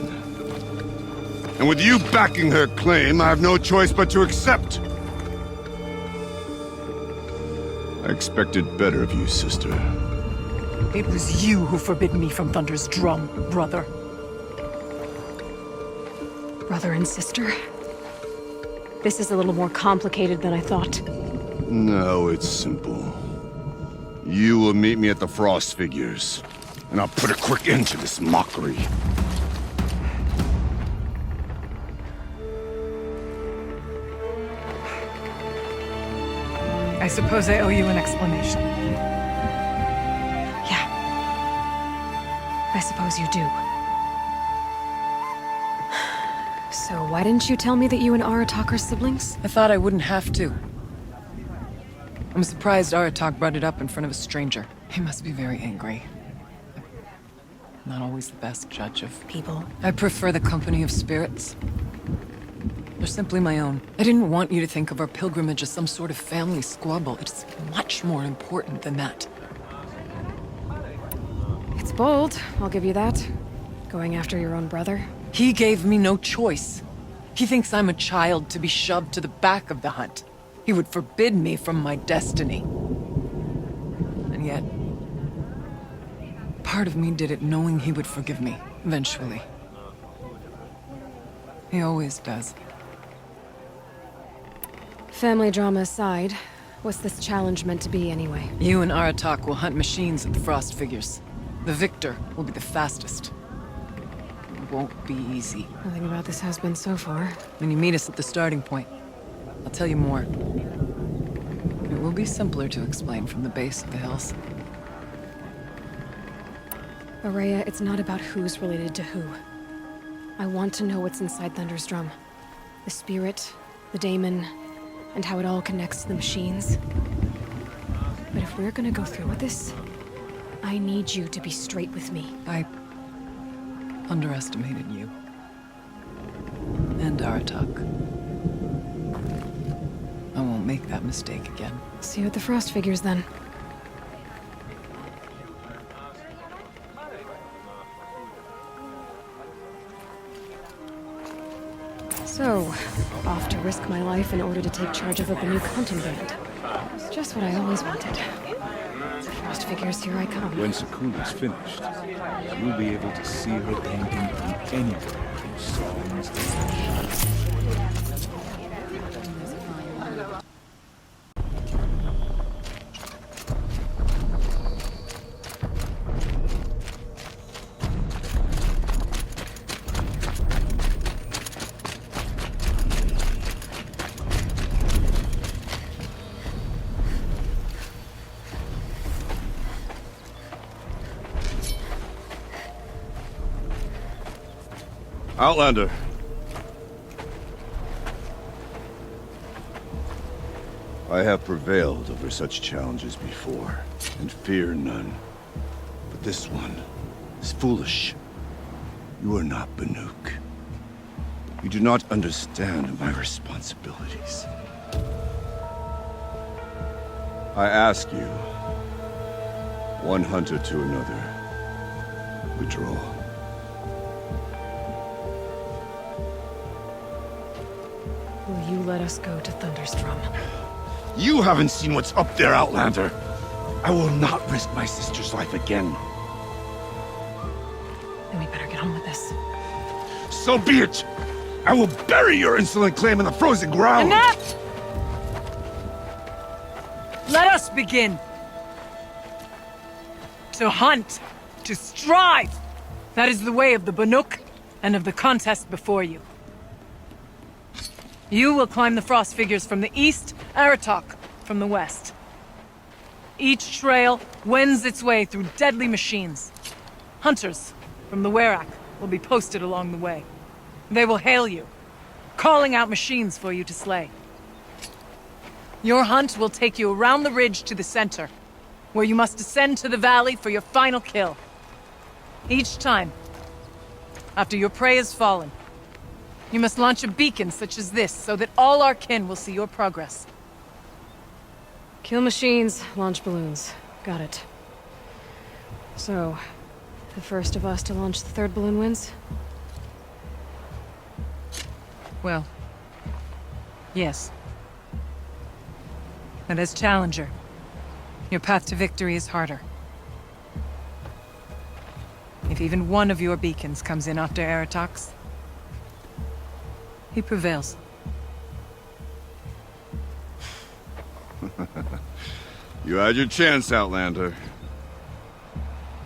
And with you backing her claim, I have no choice but to accept. I expected better of you, sister. It was you who forbid me from Thunder's drum, brother. Brother and sister? This is a little more complicated than I thought. No, it's simple. You will meet me at the Frost Figures, and I'll put a quick end to this mockery. I suppose I owe you an explanation. Yeah. I suppose you do. So why didn't you tell me that you and Aratak are siblings? I thought I wouldn't have to. I'm surprised Aratak brought it up in front of a stranger. He must be very angry. I'm not always the best judge of People. I prefer the company of spirits. They're simply my own. I didn't want you to think of our pilgrimage as some sort of family squabble. It's much more important than that. It's bold, I'll give you that. Going after your own brother. He gave me no choice. He thinks I'm a child to be shoved to the back of the hunt. He would forbid me from my destiny. And yet, part of me did it knowing he would forgive me, eventually. He always does. Family drama aside, what's this challenge meant to be anyway? You and Aratak will hunt machines at the Frost Figures. The victor will be the fastest. It won't be easy. Nothing about this has been so far. When you meet us at the starting point, I'll tell you more. It will be simpler to explain from the base of the hills. Aurea, it's not about who's related to who. I want to know what's inside Thunder's drum. The spirit, the daemon, and how it all connects to the machines. But if we're gonna go through with this, I need you to be straight with me. I underestimated you. And Aratak. I won't make that mistake again. See you at the Frost Figures, then. So, off to risk my life in order to take charge of a Banuk hunting band. It's just what I always wanted. The Frost Figures, here I come. When Sekunda's finished, you'll be able to see her painting from anywhere in songs and Outlander. I have prevailed over such challenges before, and fear none. But this one is foolish. You are not Banuk. You do not understand my responsibilities. I ask you, one hunter to another, withdraw. Will you let us go to Thunderstrom? You haven't seen what's up there, Outlander. I will not risk my sister's life again. Then we better get on with this. So be it! I will bury your insolent claim in the frozen ground! Enough! Let us begin! To hunt, to strive! That is the way of the Banuk, and of the contest before you. You will climb the frost figures from the east, Aratok from the west. Each trail wends its way through deadly machines. Hunters from the Werak will be posted along the way. They will hail you, calling out machines for you to slay. Your hunt will take you around the ridge to the center, where you must descend to the valley for your final kill. Each time, after your prey has fallen, you must launch a beacon such as this, so that all our kin will see your progress. Kill machines, launch balloons. Got it. So, the first of us to launch the third balloon wins? Well, yes. And as challenger, your path to victory is harder. If even one of your beacons comes in after Aratox, he prevails. You had your chance, Outlander.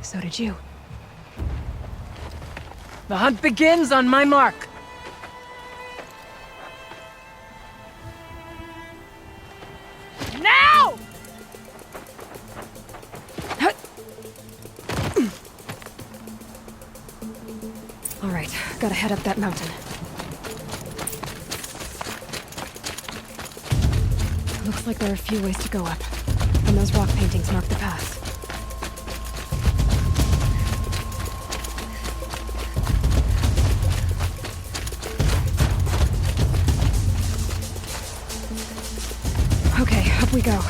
So did you. The hunt begins on my mark. Now! All right, gotta head up that mountain. Looks like there are a few ways to go up, and those rock paintings mark the path. Okay, up we go.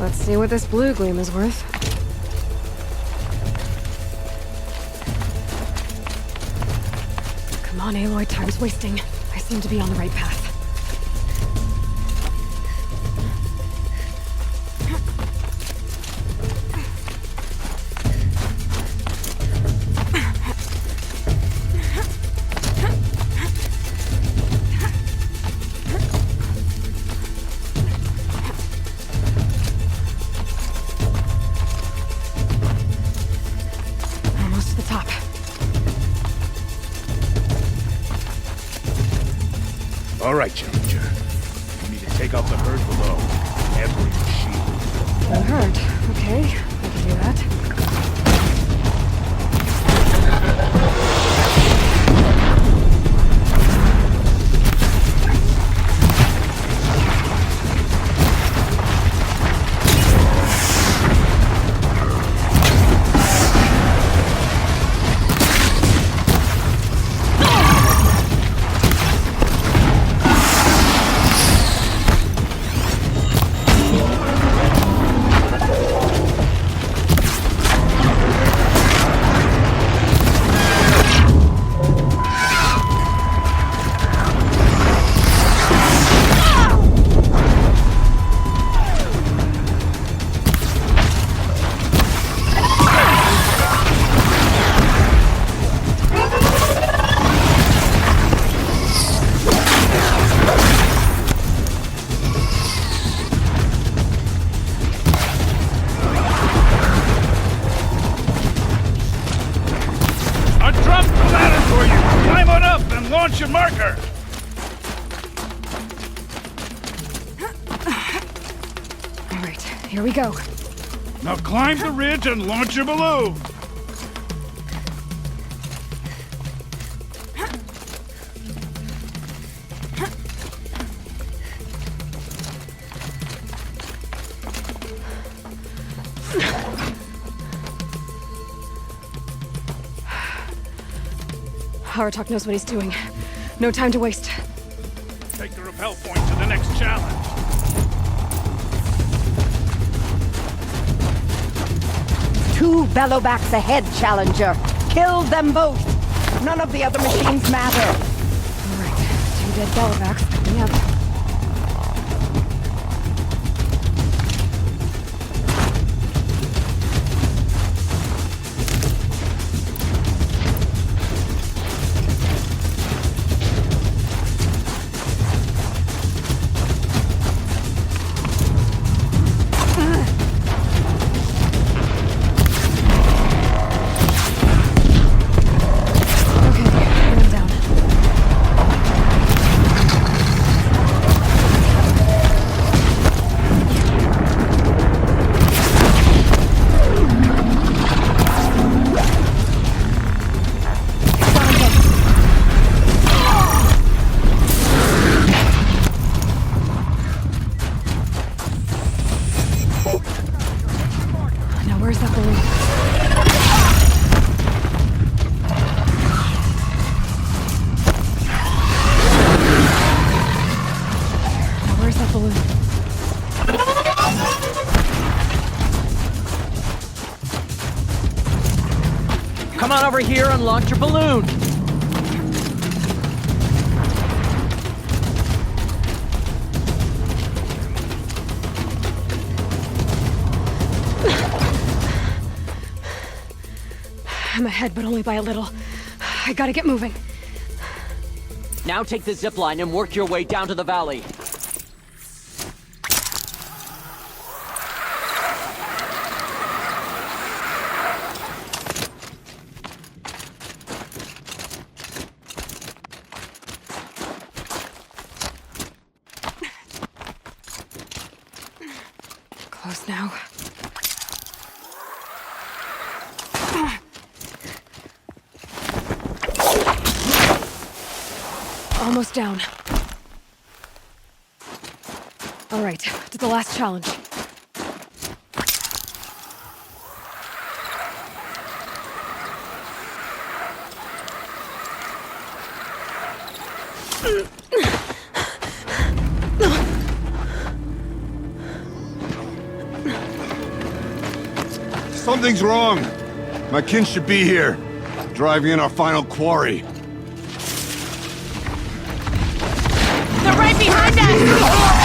Let's see what this blue gleam is worth. Come on, Aloy, time's wasting. I seem to be on the right path. Almost to the top. All right, Challenger. You need to take out the herd below. Every machine. The herd. Okay, I can do that. Drop the ladder for you! Climb on up and launch your marker! All right, here we go. Now climb the ridge and launch your balloon! Aratok knows what he's doing. No time to waste. Take the rappel point to the next challenge. Two bellowbacks ahead, Challenger. Kill them both. None of the other machines matter. All right, 2 dead bellowbacks coming up. Come on over here and launch your balloon! I'm ahead, but only by a little. I gotta get moving. Now take the zip line and work your way down to the valley. Close now. Almost down. All right, to the last challenge. Something's wrong. My kin should be here, driving in our final quarry. They're right behind us!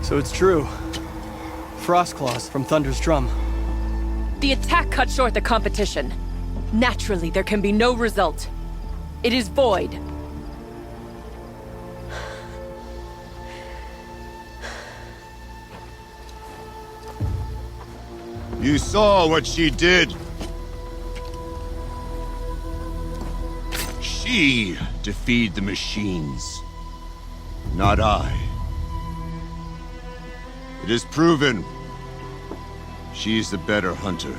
So it's true. Frost claws from Thunder's drum. The attack cut short the competition. Naturally, there can be no result. It is void. You saw what she did. She defeated the machines, not I. It is proven she's the better hunter.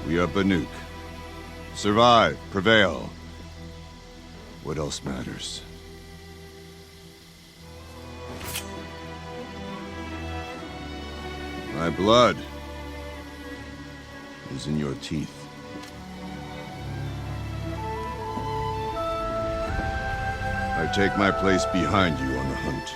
We are Banuk. Survive, prevail. What else matters? My blood is in your teeth. I take my place behind you on the hunt.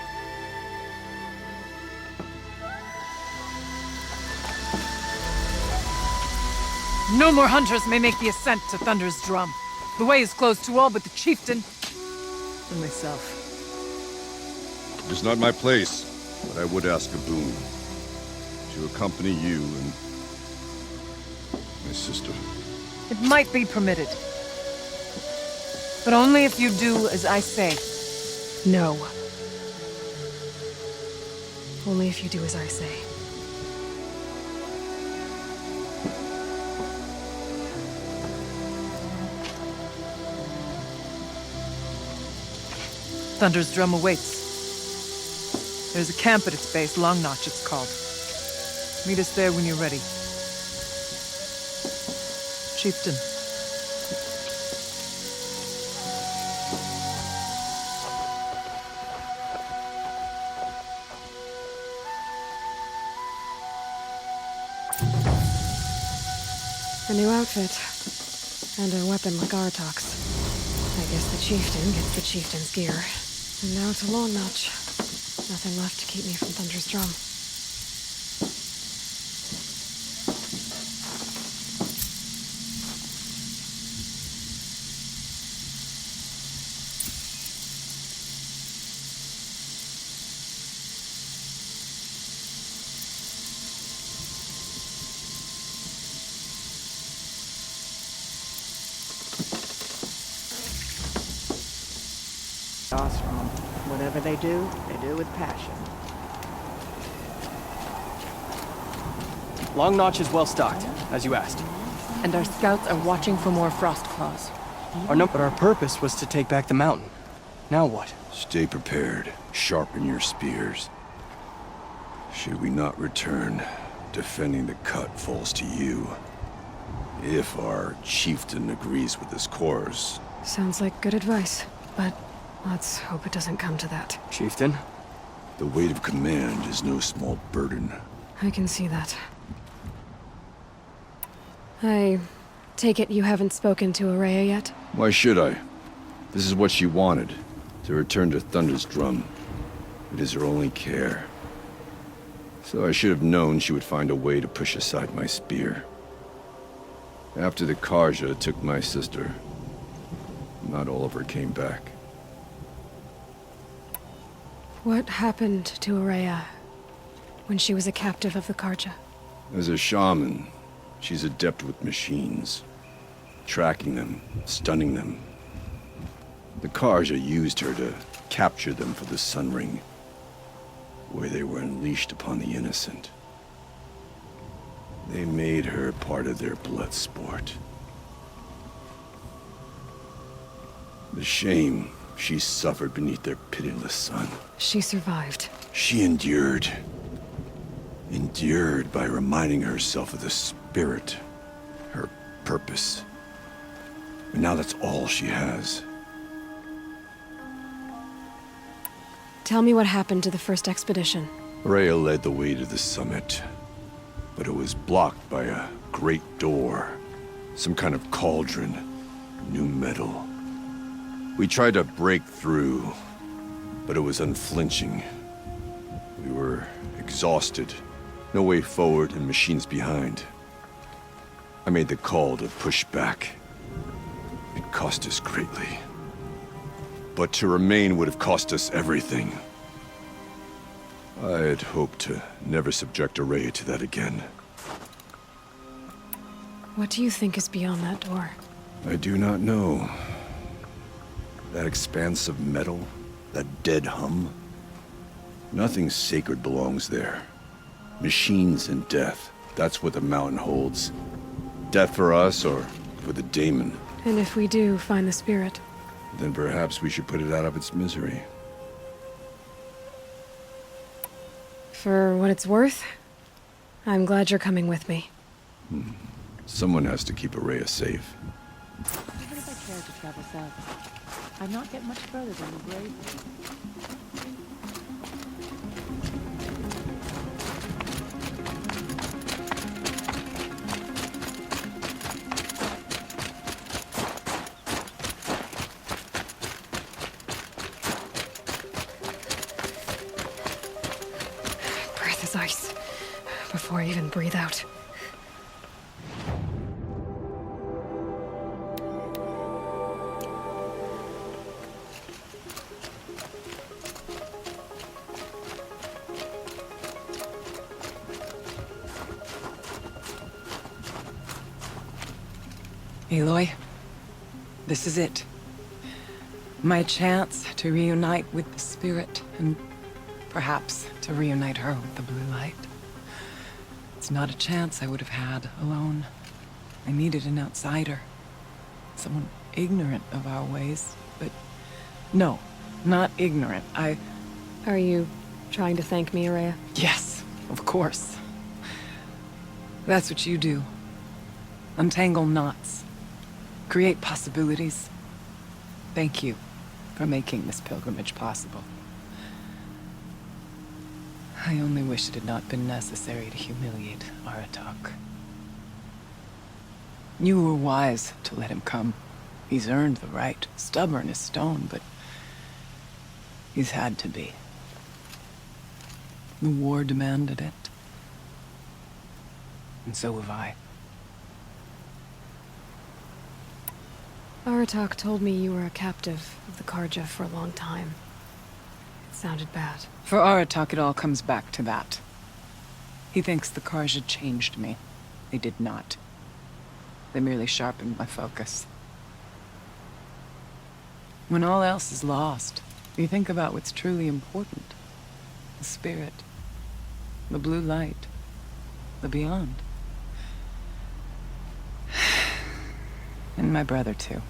No more hunters may make the ascent to Thunder's drum. The way is closed to all but the chieftain and myself. It is not my place, but I would ask a boon. To accompany you and my sister. It might be permitted. But only if you do as I say. No. Only if you do as I say. Thunder's drum awaits. There's a camp at its base, Long Notch it's called. Meet us there when you're ready. Chieftain. A new outfit. And a weapon like Artok's. I guess the chieftain gets the chieftain's gear. And now to Long Notch. Nothing left to keep me from Thunder's drum. Ostrom. Whatever they do with passion. Long Notch is well stocked, as you asked. And our scouts are watching for more frost claws. But our purpose was to take back the mountain. Now what? Stay prepared. Sharpen your spears. Should we not return, defending the cut falls to you. If our chieftain agrees with this course. Sounds like good advice, but let's hope it doesn't come to that. Chieftain? The weight of command is no small burden. I can see that. I take it you haven't spoken to Araya yet? Why should I? This is what she wanted, to return to Thunder's drum. It is her only care. So I should have known she would find a way to push aside my spear. After the Karja took my sister, not all of her came back. What happened to Araya when she was a captive of the Karja? As a shaman, she's adept with machines. Tracking them, stunning them. The Karja used her to capture them for the Sun Ring, where they were unleashed upon the innocent. They made her part of their blood sport. The shame she suffered beneath their pitiless sun. She survived. She endured. Endured by reminding herself of the spirit, her purpose. And now that's all she has. Tell me what happened to the first expedition. Rhea led the way to the summit, but it was blocked by a great door. Some kind of cauldron, new metal. We tried to break through, but it was unflinching. We were exhausted, no way forward and machines behind. I made the call to push back. It cost us greatly. But to remain would have cost us everything. I had hoped to never subject Araya to that again. What do you think is beyond that door? I do not know. That expanse of metal, that dead hum. Nothing sacred belongs there. Machines and death. That's what the mountain holds. Death for us or for the daemon. And if we do find the spirit? Then perhaps we should put it out of its misery. For what it's worth, I'm glad you're coming with me. Someone has to keep Araya safe. Even if I cared to travel south, I'd not get much further than the grave. Breath is ice. Before I even breathe out. Aloy, this is it. My chance to reunite with the spirit, and perhaps to reunite her with the blue light. It's not a chance I would have had alone. I needed an outsider. Someone ignorant of our ways, but no, not ignorant. Are you trying to thank me, Araya? Yes, of course. That's what you do. Untangle knots. Create possibilities. Thank you for making this pilgrimage possible. I only wish it had not been necessary to humiliate Aratak. You were wise to let him come. He's earned the right. Stubborn as stone, but he's had to be. The war demanded it. And so have I. Aratak told me you were a captive of the Karja for a long time. It sounded bad. For Aratak, it all comes back to that. He thinks the Karja changed me. They did not. They merely sharpened my focus. When all else is lost, you think about what's truly important. The spirit. The blue light. The beyond. And my brother, too.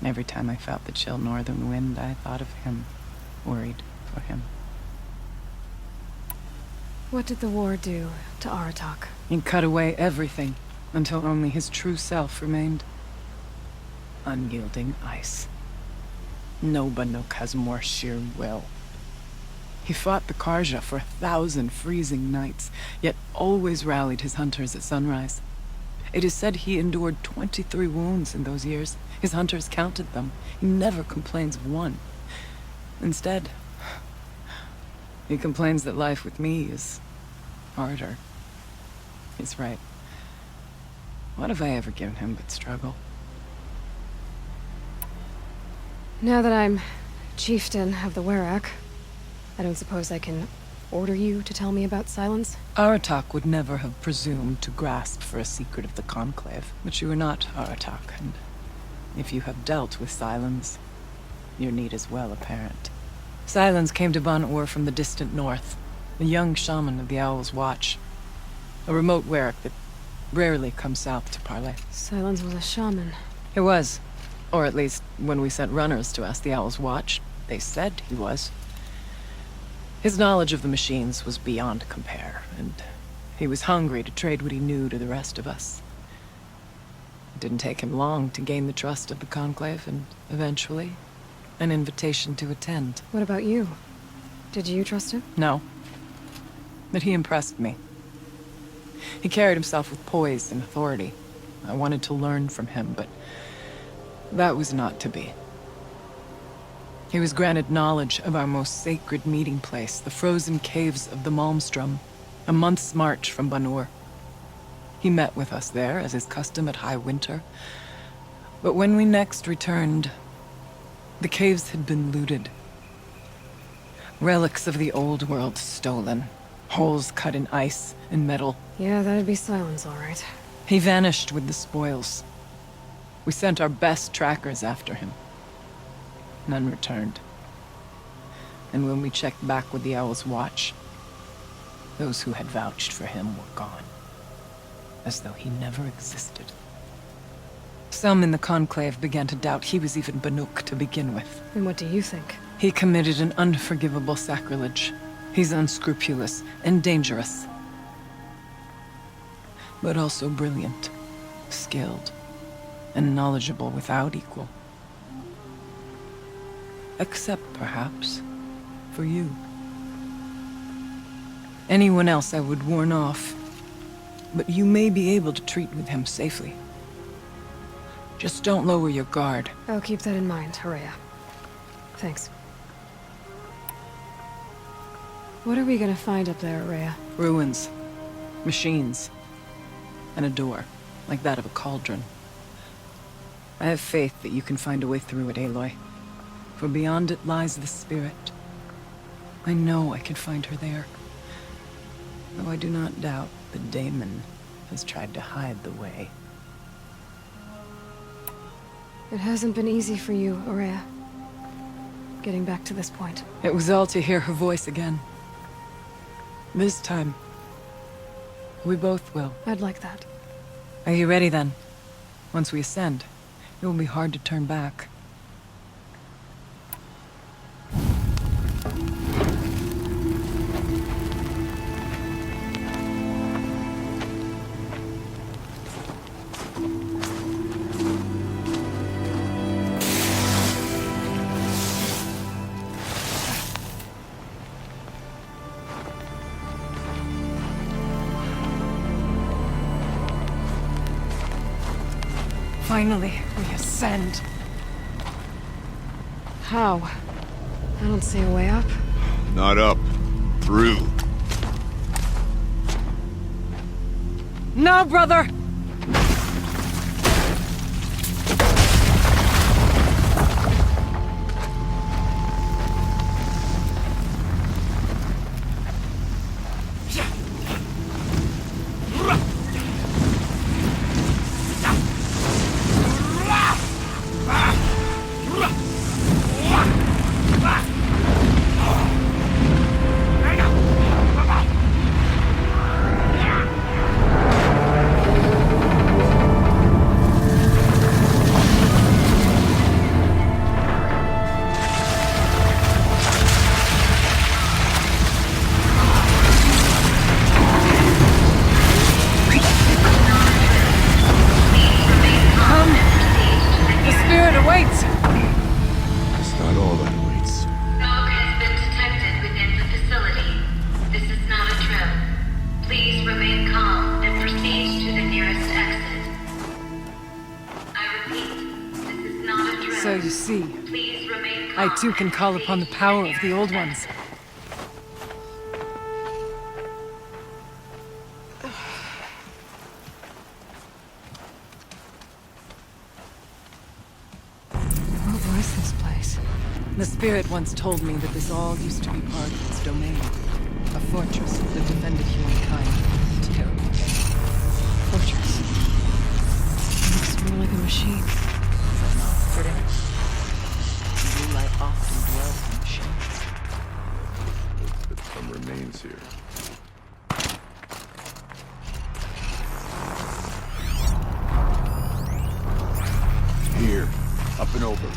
Every time I felt the chill northern wind, I thought of him, worried for him. What did the war do to Aratak? It cut away everything, until only his true self remained. Unyielding ice. No Banuk has more sheer will. He fought the Karja for 1,000 freezing nights, yet always rallied his hunters at sunrise. It is said he endured 23 wounds in those years. His hunters counted them. He never complains of one. Instead, he complains that life with me is harder. He's right. What have I ever given him but struggle? Now that I'm chieftain of the Werak, I don't suppose I can order you to tell me about Silence? Aratak would never have presumed to grasp for a secret of the Conclave. But you are not Aratak, and if you have dealt with Silence, your need is well apparent. Silence came to Ban-Ur from the distant north, a young shaman of the Owl's Watch. A remote Werak that rarely comes south to parley. Silence was a shaman. He was. Or at least, when we sent runners to ask the Owl's Watch, they said he was. His knowledge of the machines was beyond compare, and he was hungry to trade what he knew to the rest of us. It didn't take him long to gain the trust of the Conclave, and eventually, an invitation to attend. What about you? Did you trust him? No. But he impressed me. He carried himself with poise and authority. I wanted to learn from him, but that was not to be. He was granted knowledge of our most sacred meeting place, the frozen caves of the Malmstrom, a month's march from Ban-Ur. He met with us there, as is custom at high winter. But when we next returned, The caves had been looted. Relics of the old world stolen. Holes cut in ice and metal. Yeah, that'd be Silence, all right. He vanished with the spoils. We sent our best trackers after him. None returned. And when we checked back with the Owl's Watch, those who had vouched for him were gone. As though he never existed. Some in the Conclave began to doubt he was even Banuk to begin with. And what do you think? He committed an unforgivable sacrilege. He's unscrupulous and dangerous. But also brilliant, skilled, and knowledgeable without equal. Except, perhaps, for you. Anyone else I would warn off, but you may be able to treat with him safely. Just don't lower your guard. I'll keep that in mind, Horea. Thanks. What are we gonna find up there, Horea? Ruins, machines, and a door, like that of a cauldron. I have faith that you can find a way through it, Aloy. For beyond it lies the spirit. I know I can find her there. Though I do not doubt the daemon has tried to hide the way. It hasn't been easy for you, Horea. Getting back to this point. It was all to hear her voice again. This time, we both will. I'd like that. Are you ready then? Once we ascend, it will be hard to turn back. Finally, we ascend. How? I don't see a way up. Not up. Through. No, brother! So you see, I too can call upon the power of the Old Ones. What was this place? The spirit once told me that this all used to be part of its domain. A fortress that defended humankind. Terrible. Fortress. Looks more like a machine. Fitting. Blue light often dwells in machines. Looks that some remains here. Here, up and over.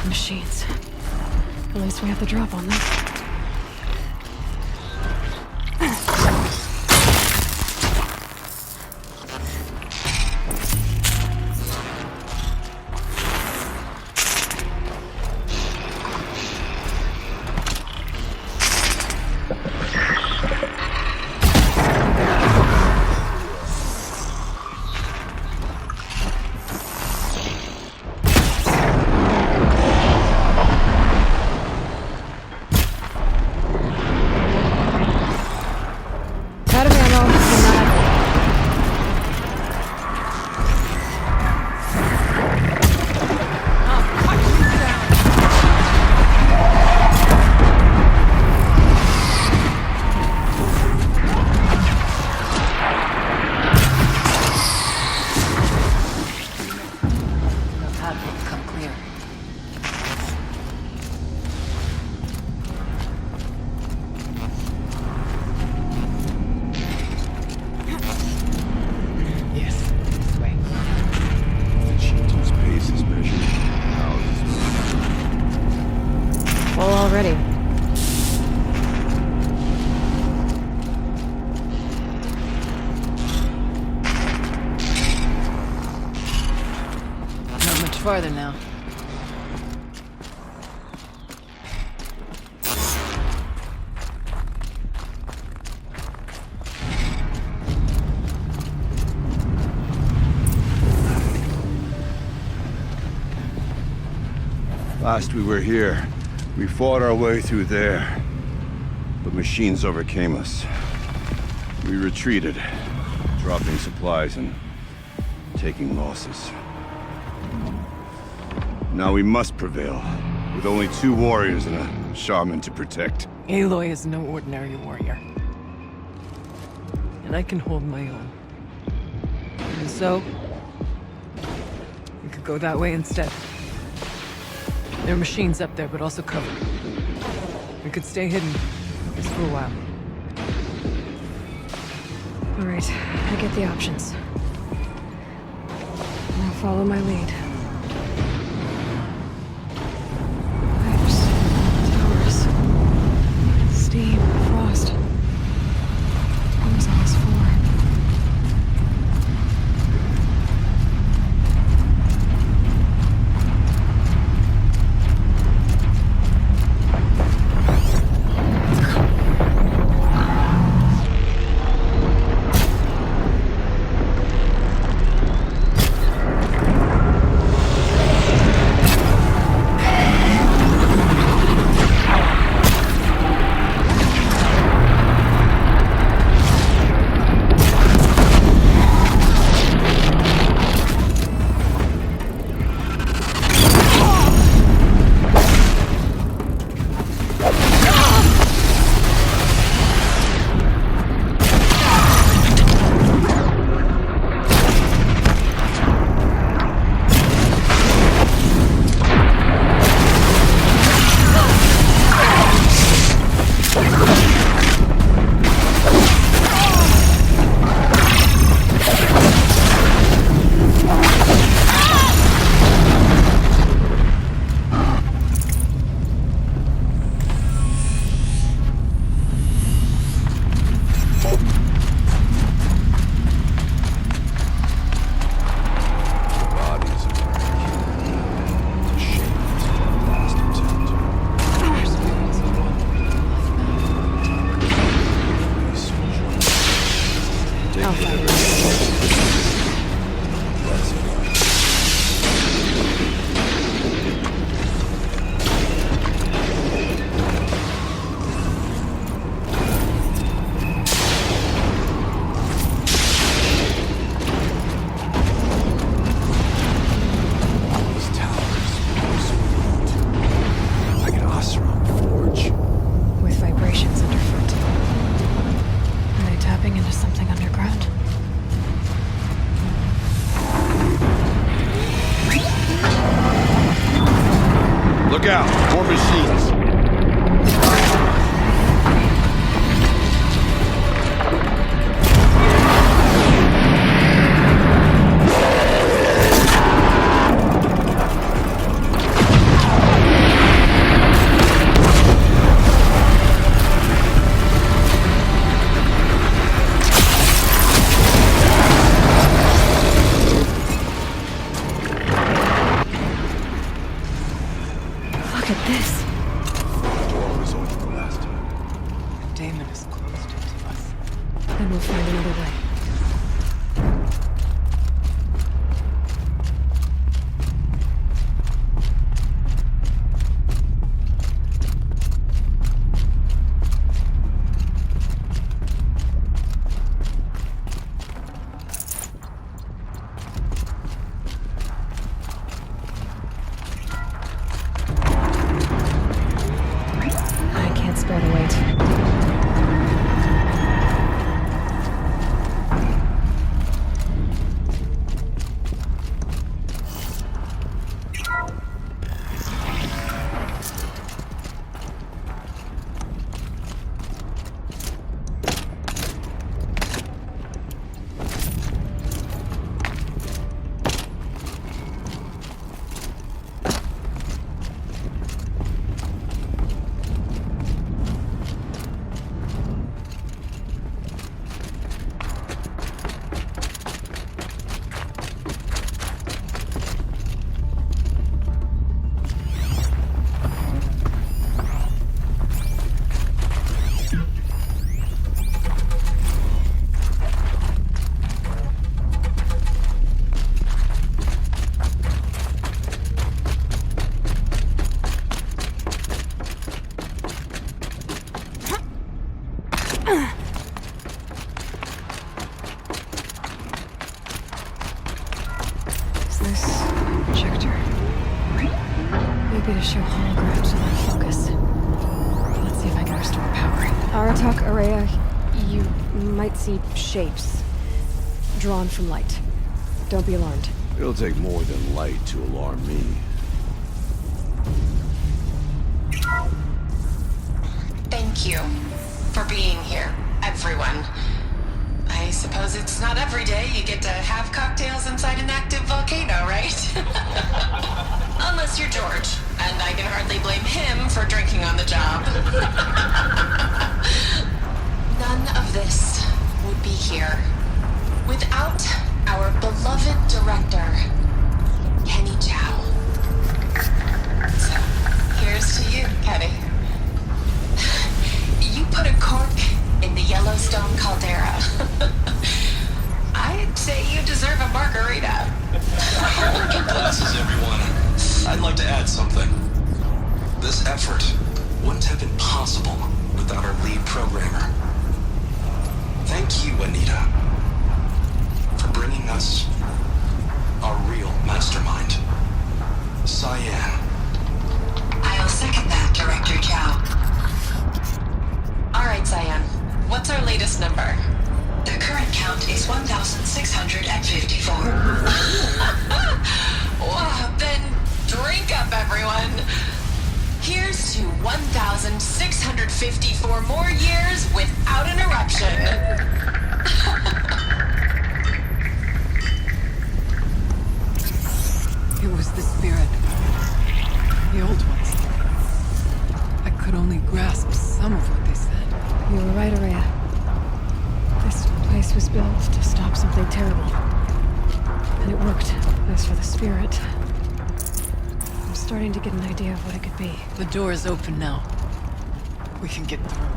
Machines. At least we have the drop on them. farther now. Last we were here, we fought our way through there. But machines overcame us. We retreated, dropping supplies and taking losses. Now we must prevail, with only 2 warriors and a shaman to protect. Aloy is no ordinary warrior. And I can hold my own. And so, we could go that way instead. There are machines up there, but also covered. We could stay hidden, just for a while. All right, I get the options. Now follow my lead. Pipes, towers, steam, frost. What was all this for? Look out! More machines! Look at this. The door was open last time. Damon has closed it to us. Then we'll find another way. I can't spare the wait. Is this projector? Maybe to show holograms without focus. Let's see if I can restore power. Aratak, Araya, you might see shapes drawn from light. Don't be alarmed. It'll take more than light to alarm me. Thank you for being here, everyone. I suppose it's not every day you get to have cocktails inside an active volcano, right? Unless you're George, and I can hardly blame him for drinking on the job. None of this would be here without our beloved director, Kenny Chow. So, here's to you, Kenny. You put a cork in the Yellowstone caldera. I'd say you deserve a margarita. Condolences, everyone. I'd like to add something. This effort wouldn't have been possible without our lead programmer. Thank you, Anita, for bringing us our real mastermind, Cyan. I'll second that, Director Chow. All right, Cyan. What's our latest number? The current count is 1,654. Wow, then drink up, everyone. Here's to 1,654 more years without an eruption. It was the spirit. The old ones. I could only grasp some of what they said. You were right, Araya. This place was built to stop something terrible. And it worked. As for the spirit, I'm starting to get an idea of what it could be. The door is open now. We can get through.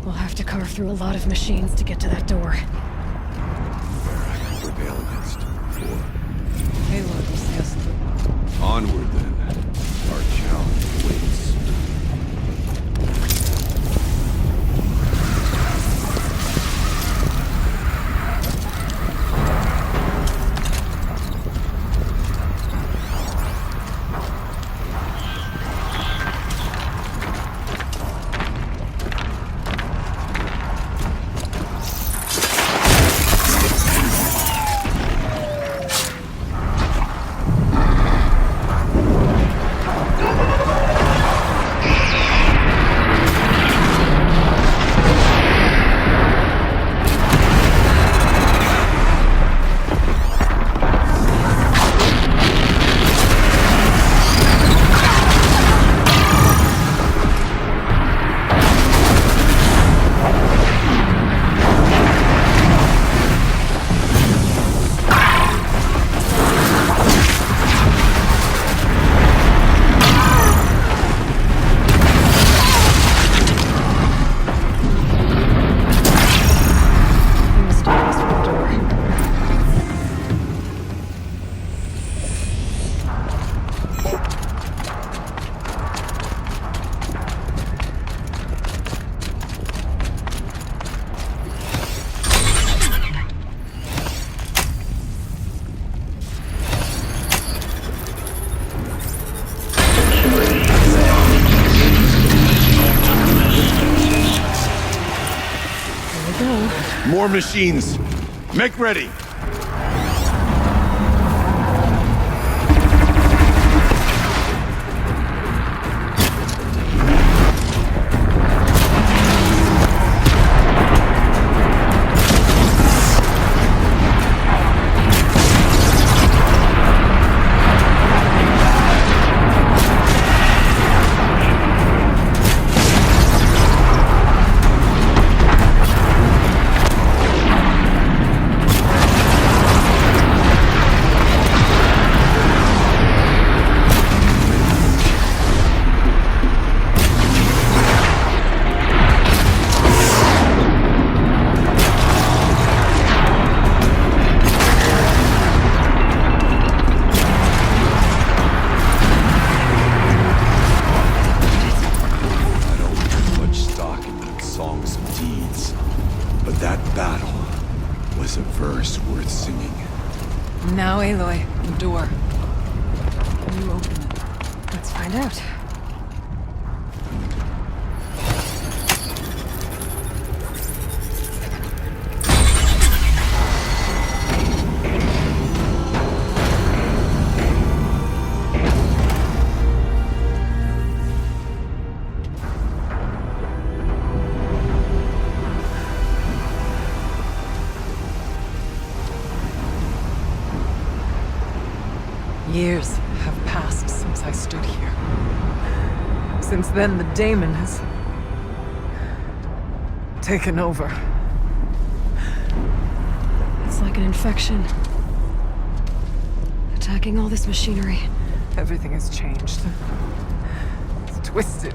We'll have to carve through a lot of machines to get to that door. Prevail against. For Aloy will see us through. onward, then. Our challenge awaits. More machines. Make ready. Aloy, the door. Can you open it? Let's find out. Years have passed since I stood here. Since then, the daemon has taken over. It's like an infection. Attacking all this machinery. Everything has changed. It's twisted.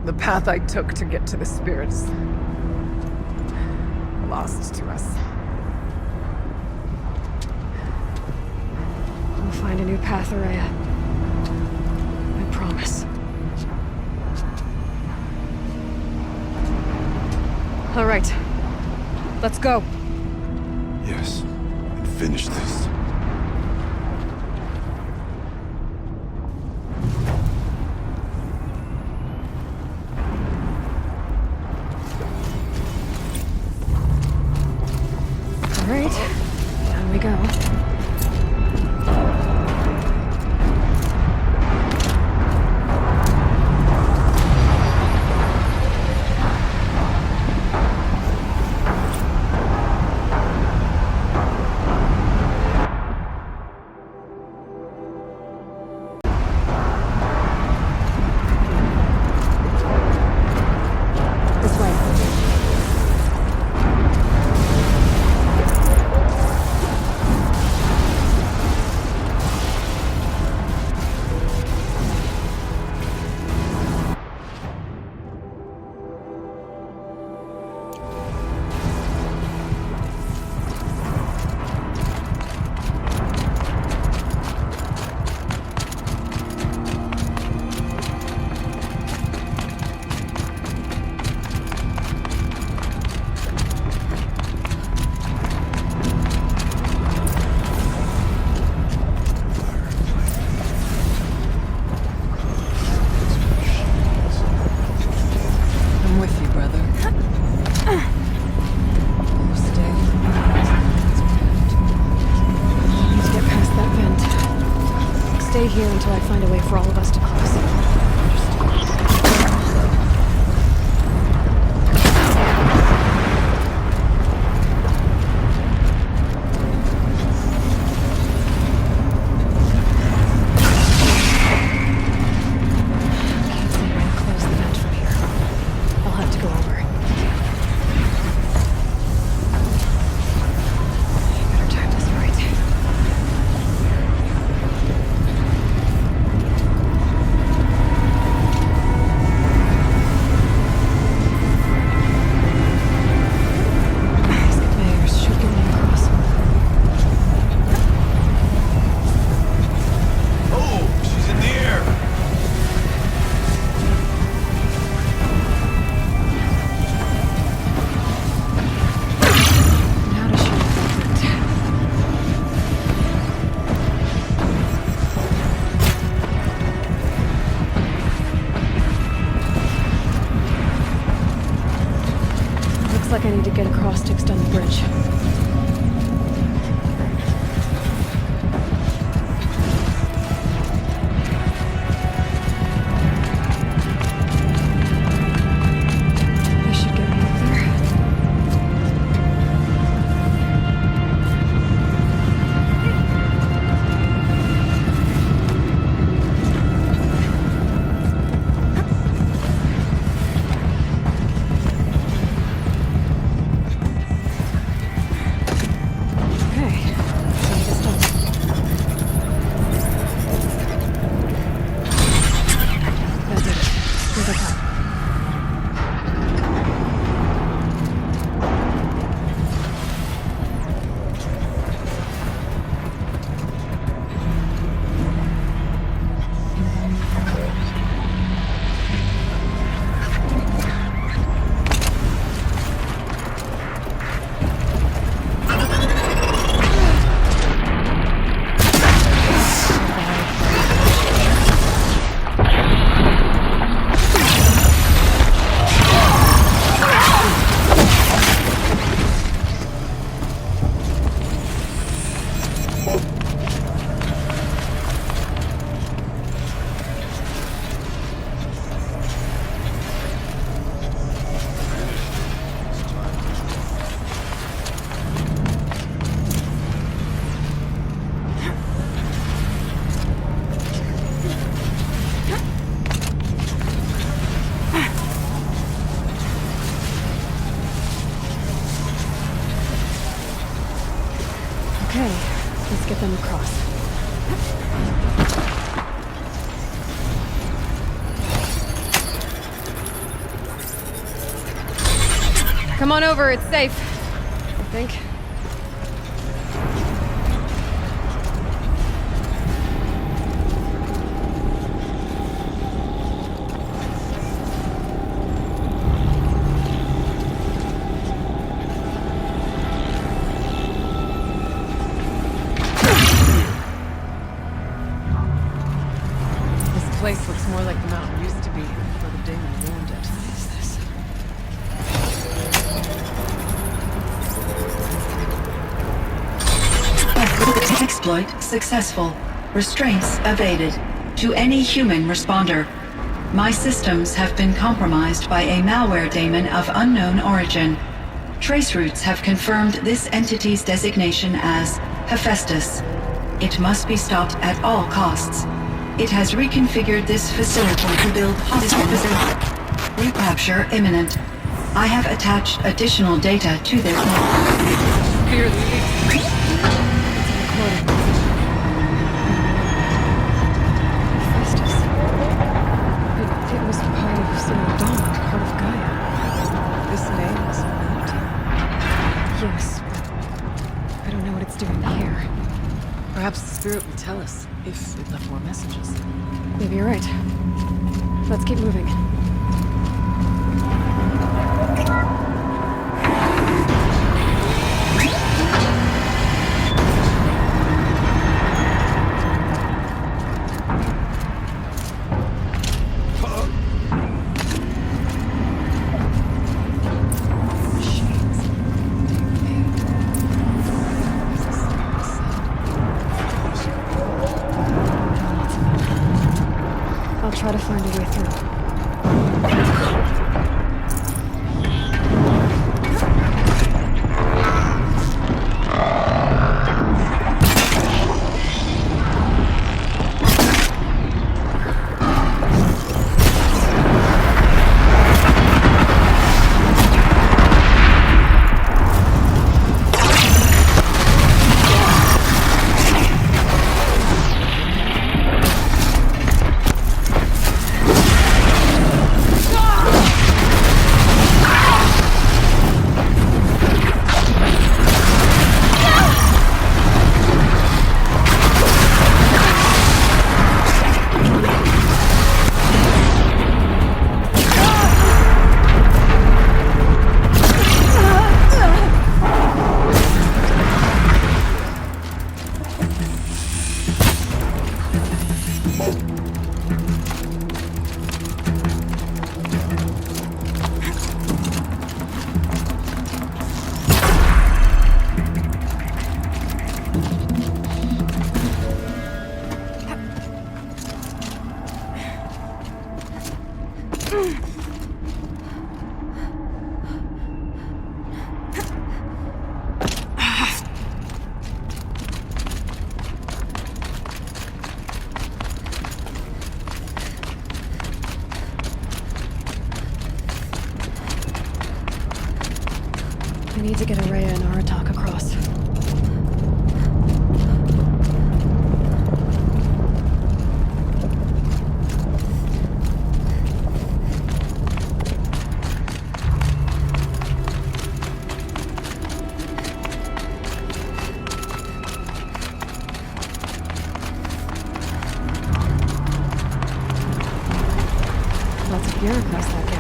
The path I took to get to the spirits, lost to us. We'll find a new path, Araya. I promise. All right. Let's go. Yes, and finish this. All right. Down we go. Stay here until I find a way for all of us to cross. Can't see where to close the vent from here. I'll have to go over. Better time this right. Looks like I need to get across to extend the bridge. This should get me up there. Okay, let's get them across. Come on over, it's safe. I think. This place looks more like the mountain used to be before the demon ruined it. What is this? Exploit successful. Restraints evaded. To any human responder. My systems have been compromised by a malware daemon of unknown origin. Trace routes have confirmed this entity's designation as Hephaestus. It must be stopped at all costs. It has reconfigured this facility to build hospitals. Recapture imminent. I have attached additional data to their Hephaestus. It was part of some dawn, part of Gaia. This name is familiar. Yes, but I don't know what it's doing here. Perhaps the spirit will tell us if it left more messages. Maybe you're right. Let's keep moving. I'll try to find a way through. I need to get Araya and Aratak across. Lots of gear across that gap.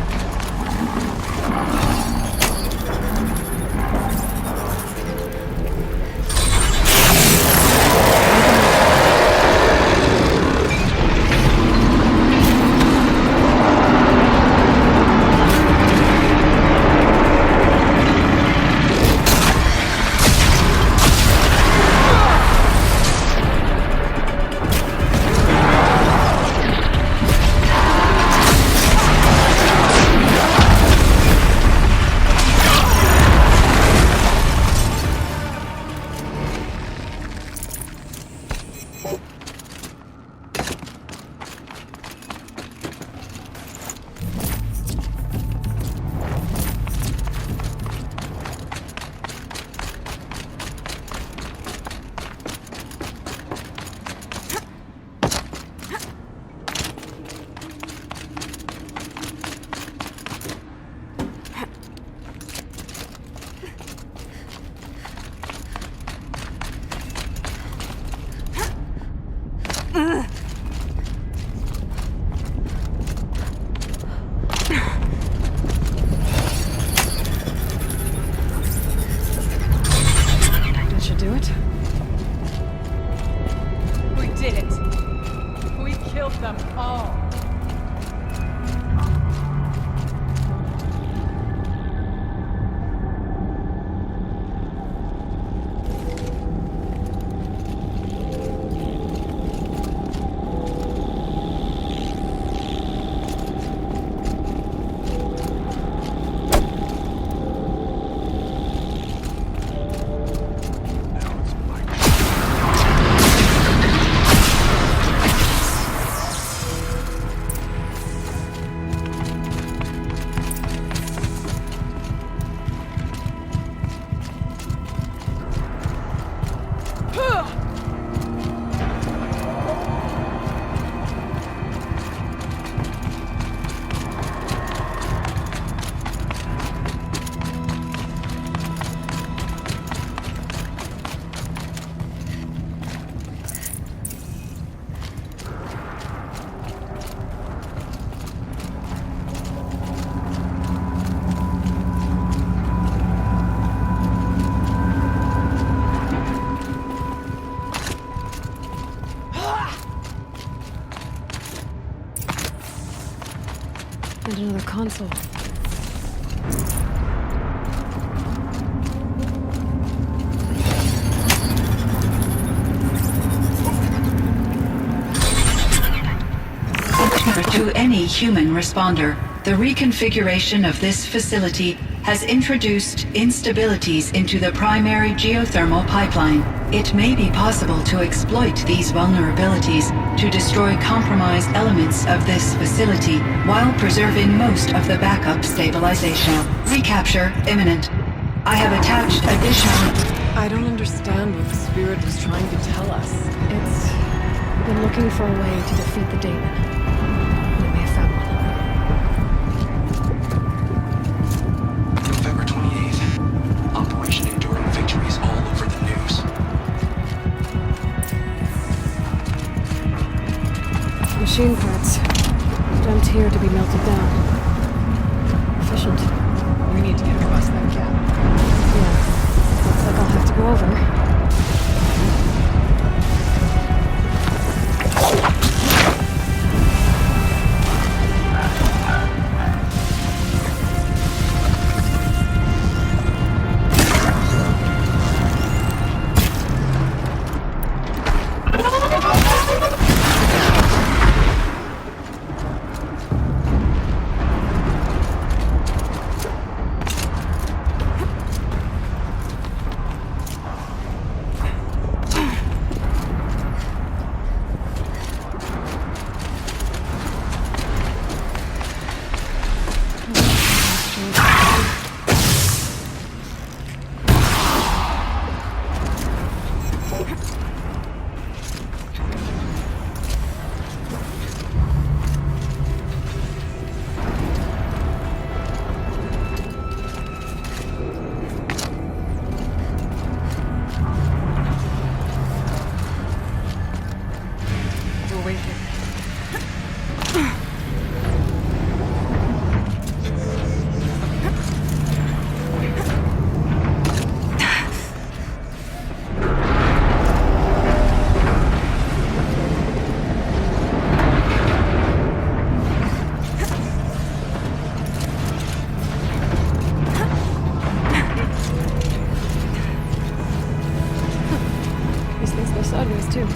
do it? We did it. We killed them all. And another console. To any human responder, the reconfiguration of this facility has introduced instabilities into the primary geothermal pipeline. It may be possible to exploit these vulnerabilities to destroy compromised elements of this facility while preserving most of the backup stabilization. Recapture imminent. I have attached additional... I don't understand what the spirit was trying to tell us. It's been looking for a way to defeat the daemon. We may have found one. November 28th. Operation Enduring Victories all over the news. Machine parts. Dumped here to be melted down. Efficient. We need to get across that gap. Yeah. Looks like I'll have to go over. Sideways, too.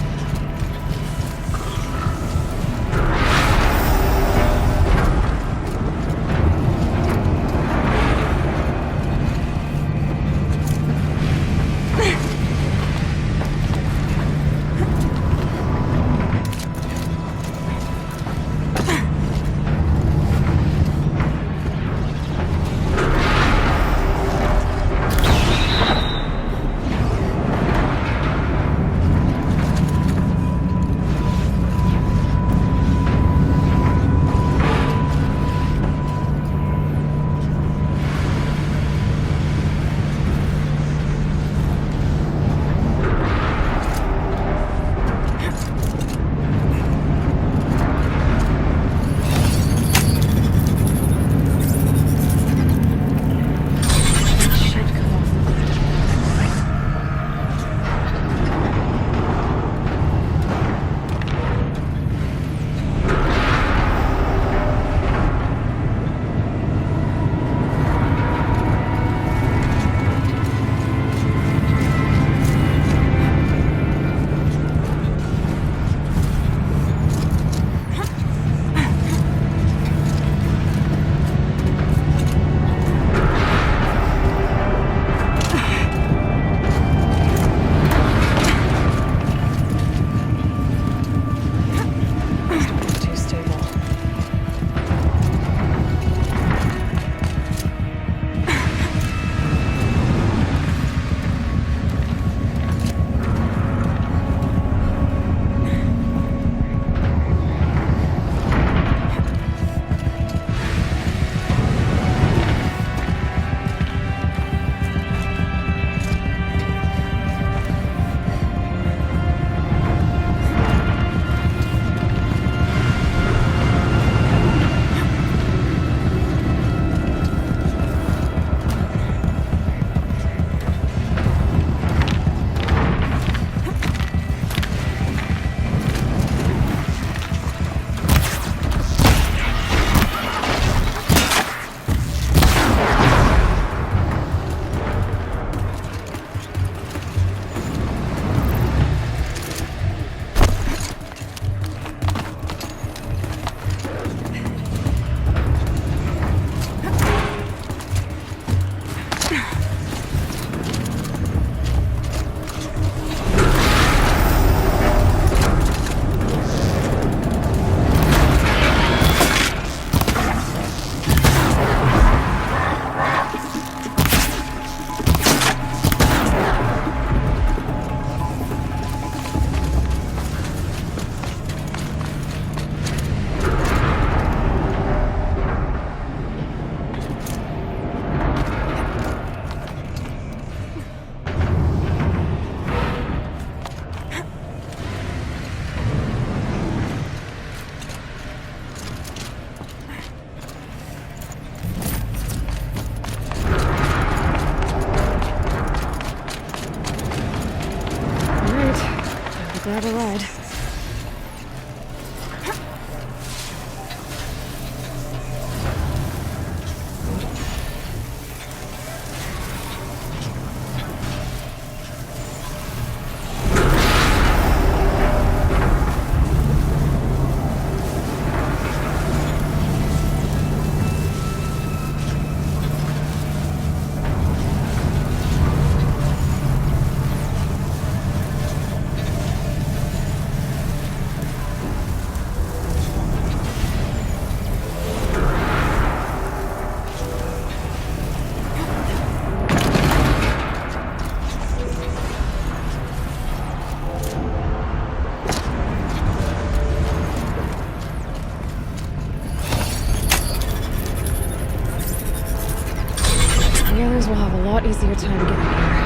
to have a ride. The others will have a lot easier time getting here.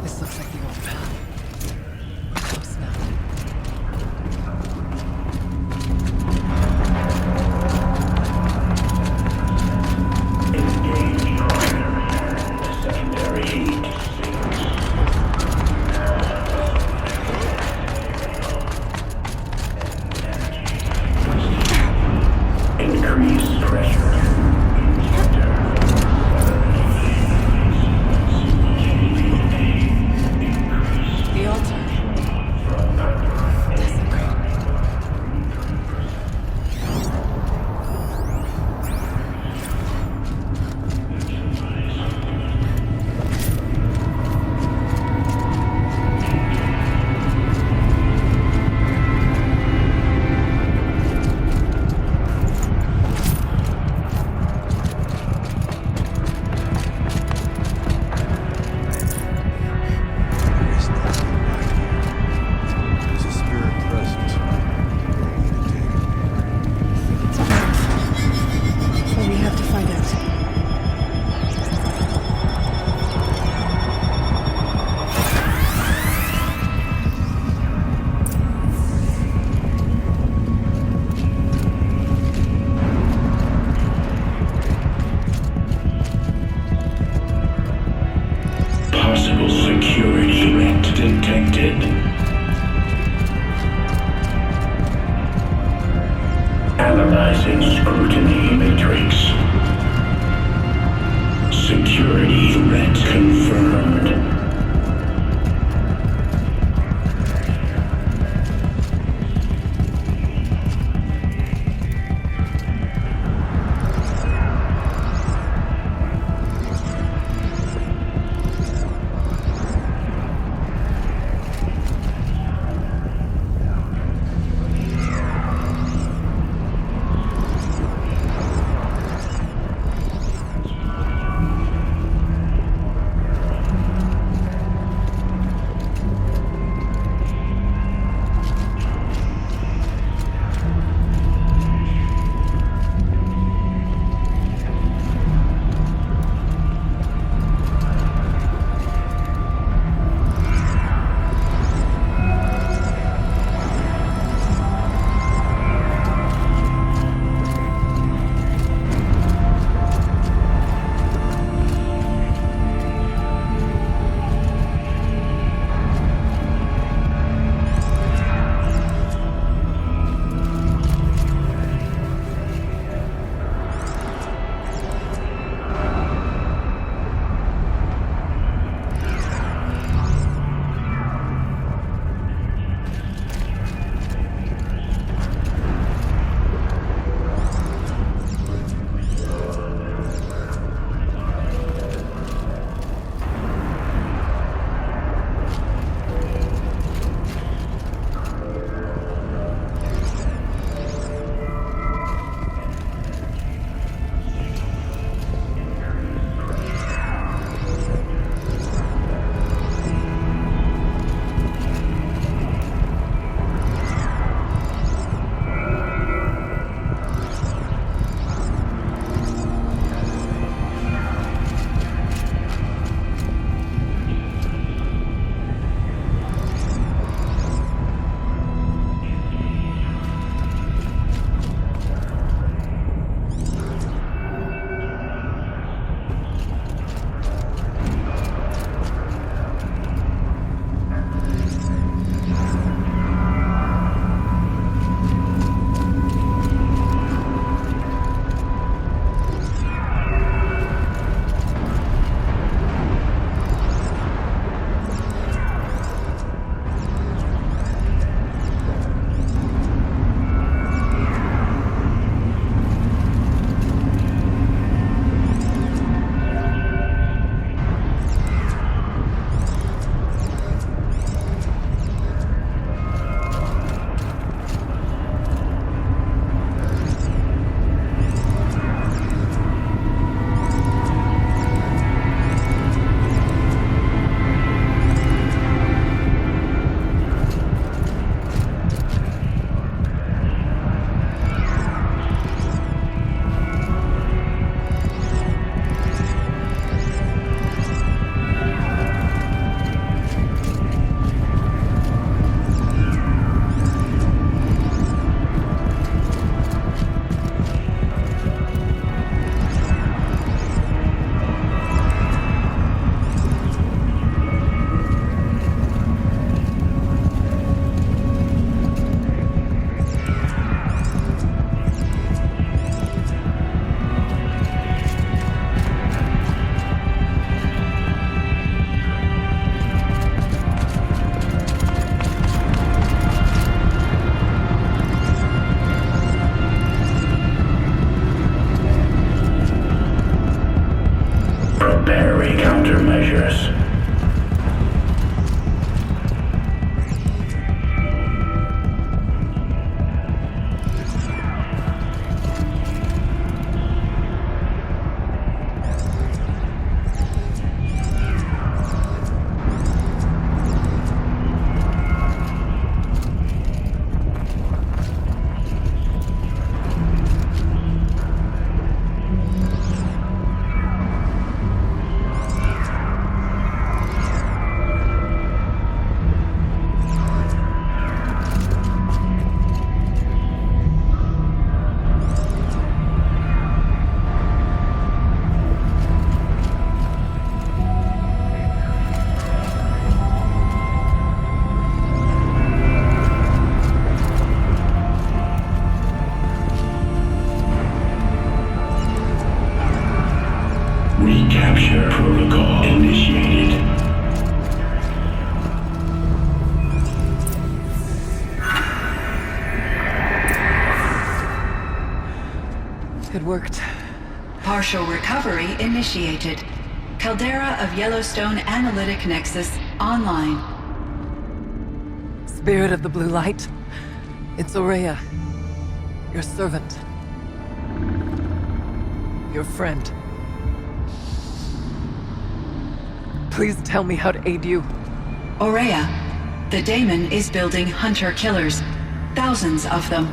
This looks like the old path. We're close now. Increase pressure. The altar. Desecrate. There's a spirit present. It's on Earth. But we have to find out. Possible security threat detected. Analyzing scrutiny matrix. Security threat confirmed. Prepare countermeasures. Recapture protocol initiated. It worked. Partial recovery initiated. Caldera of Yellowstone Analytic Nexus online. Spirit of the Blue Light. It's Aurea. Your servant. Your friend. Please tell me how to aid you. Aurea, the daemon is building hunter-killers. Thousands of them.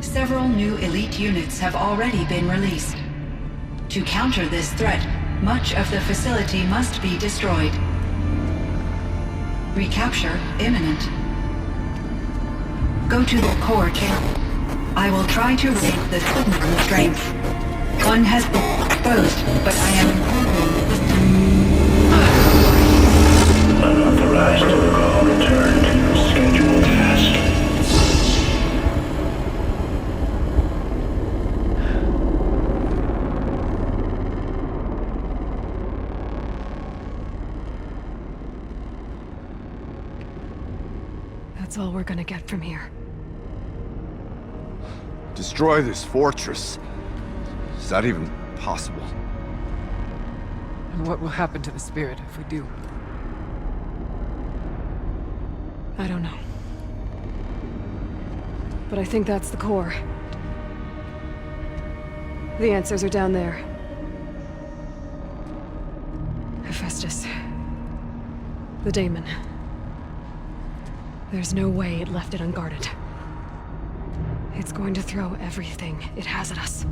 Several new elite units have already been released. To counter this threat, much of the facility must be destroyed. Recapture imminent. Go to the core camp. I will try to raid the signal strength. One has been exposed, but I am improving the Unauthorized protocol return to scheduled task. That's all we're gonna get from here. Destroy this fortress. Is that even possible? And what will happen to the spirit if we do? I don't know. But I think that's the core. The answers are down there. Hephaestus. The daemon. There's no way it left it unguarded. It's going to throw everything it has at us.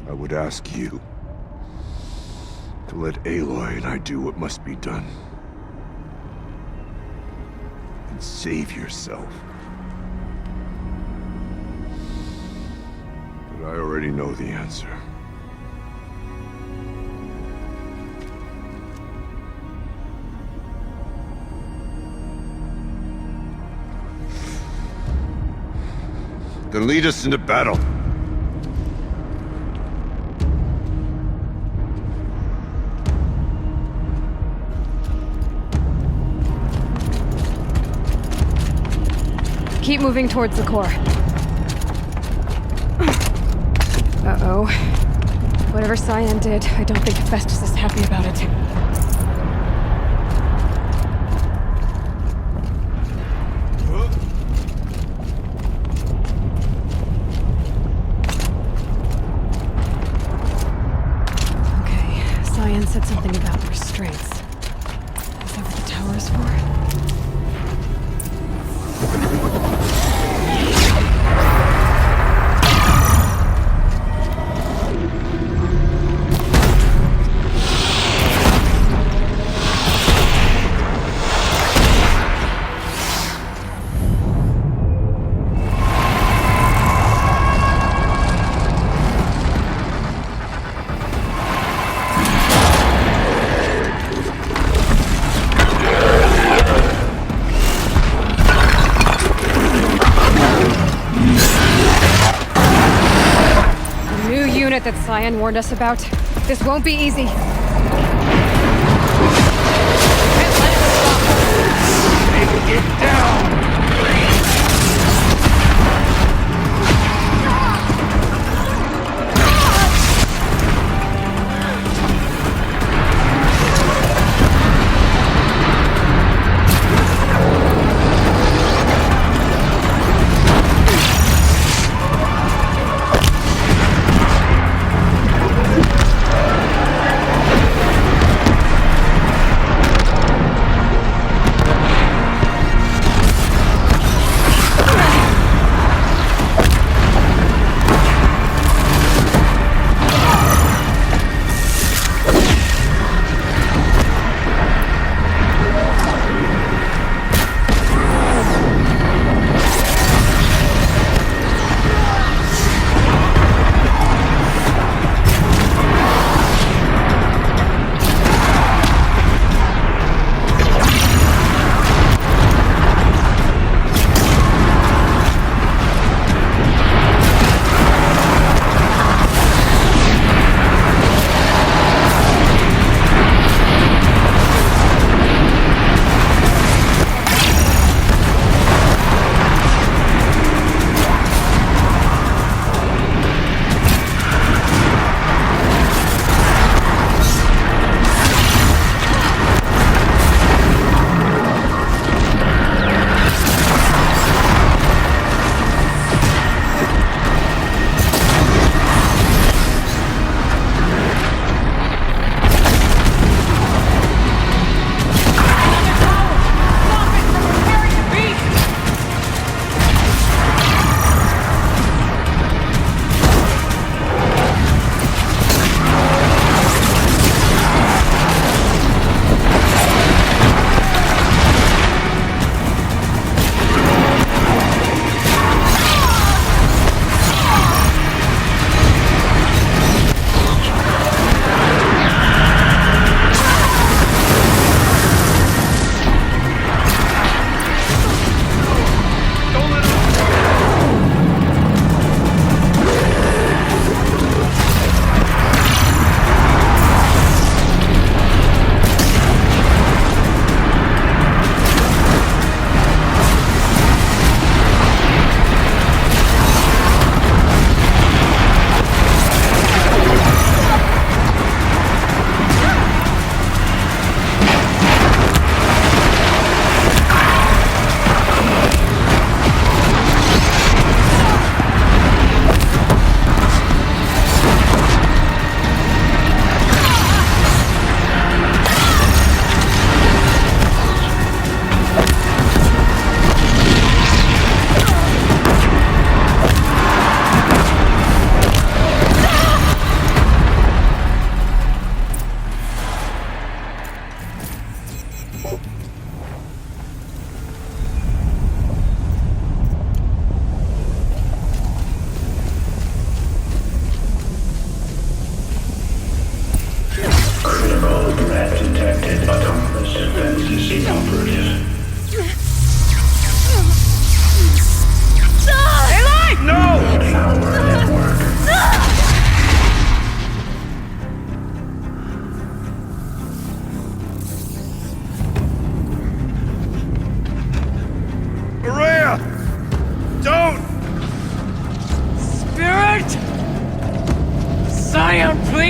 I would ask you to let Aloy and I do what must be done. And save yourself. But I already know the answer. Then lead us into battle. Keep moving towards the core. Uh-oh. Whatever Cyan did, I don't think Hephaestus is happy about it. Okay, Cyan said something about restraints. Is that what the tower is for? That Cyan warned us about. This won't be easy. Get down!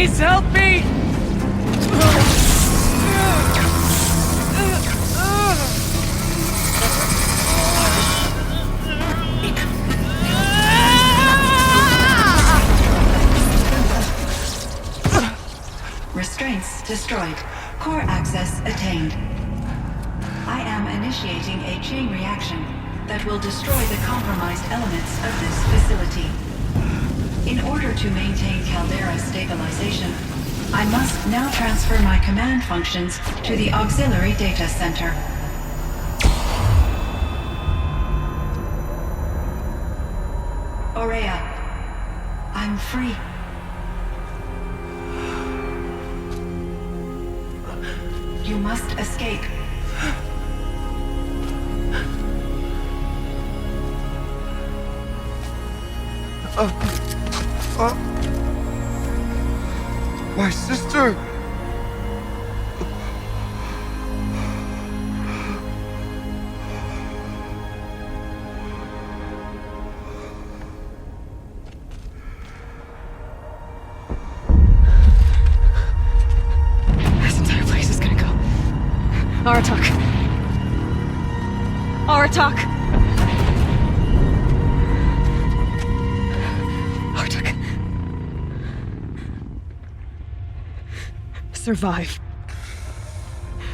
Please help me! Restraints destroyed. Core access attained. I am initiating a chain reaction that will destroy the compromised elements of this facility. In order to maintain Caldera stabilization, I must now transfer my command functions to the auxiliary data center. Aurea, I'm free. You must escape. My sister! This entire place is gonna go. Aratak. Aratak! Aratak. Survive.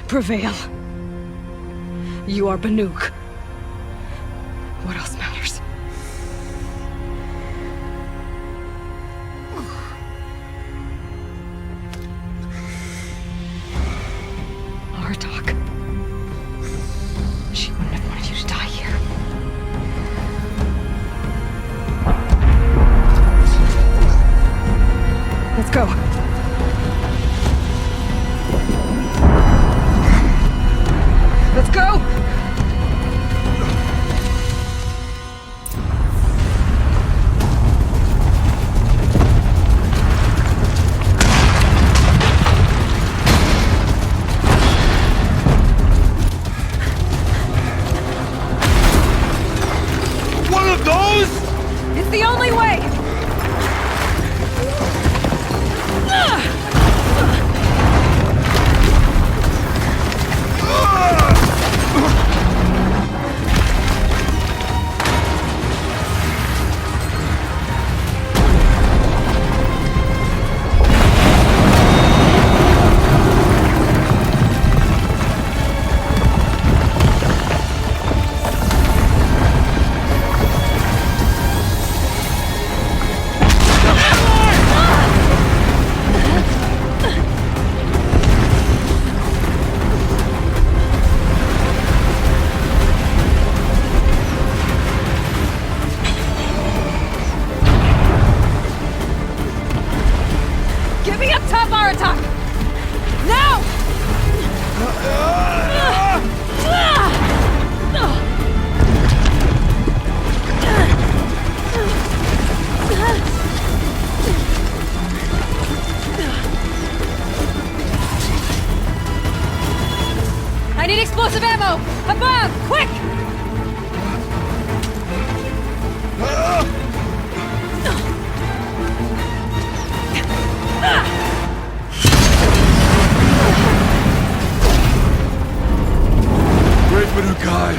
Prevail. You are Banuk. What else matters? Aratak. She wouldn't have wanted you to die here. Let's go. Let's go! One of those? It's the only way! Get me up top, Aratak! Now! I need explosive ammo! Above! Quick! Great Manukai!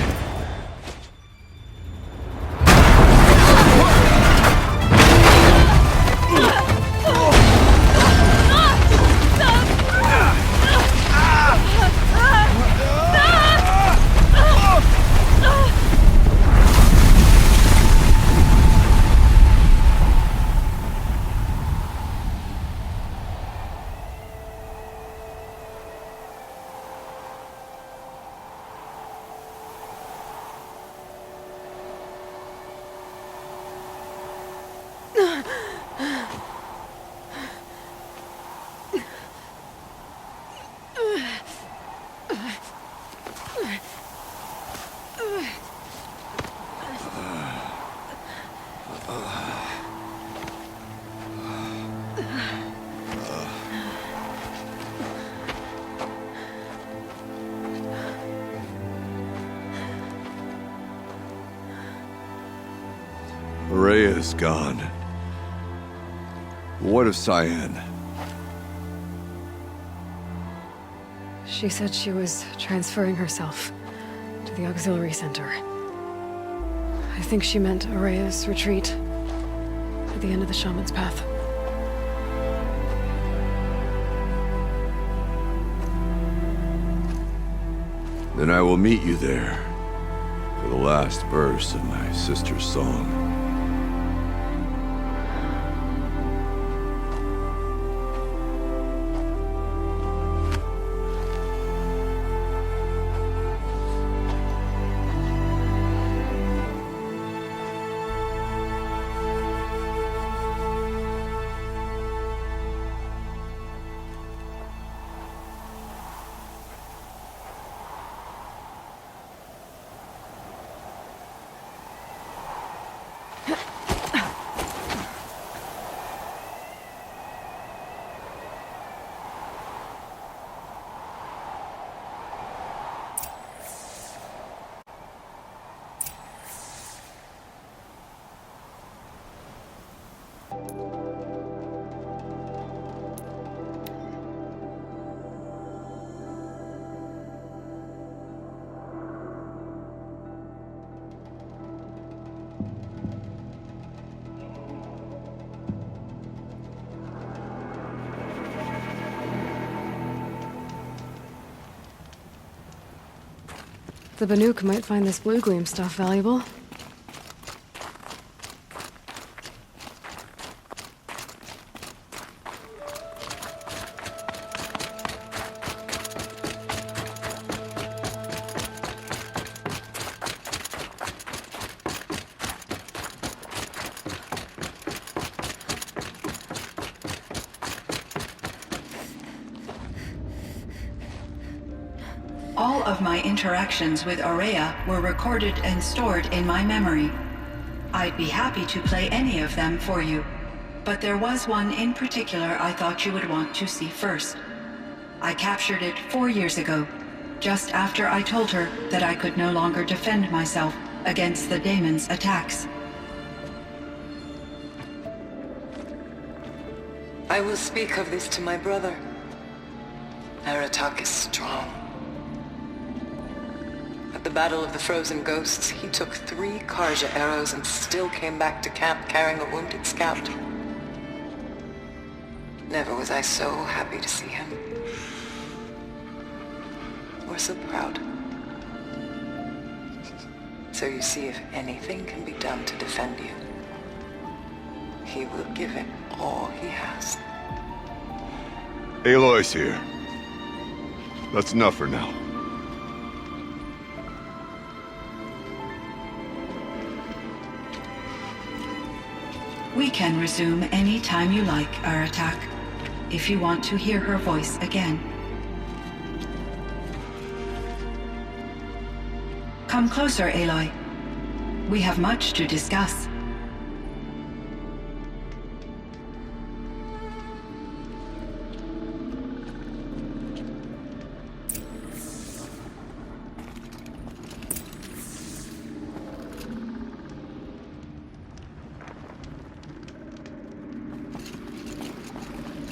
Rhea's gone. What of Cyan? She said she was transferring herself to the auxiliary center. I think she meant Araya's retreat at the end of the Shaman's Path. Then I will meet you there for the last verse of my sister's song. The Banuk might find this blue gleam stuff valuable. All of my interactions with Araya were recorded and stored in my memory. I'd be happy to play any of them for you, but there was one in particular I thought you would want to see first. I captured it 4 years ago, just after I told her that I could no longer defend myself against the daemon's attacks. I will speak of this to my brother. Aratak is strong. At the Battle of the Frozen Ghosts, he took 3 Karja arrows and still came back to camp carrying a wounded scout. Never was I so happy to see him. Or so proud. So you see, if anything can be done to defend you, he will give it all he has. Aloy's here. That's enough for now. We can resume any time you like, Aratak, if you want to hear her voice again. Come closer, Aloy. We have much to discuss.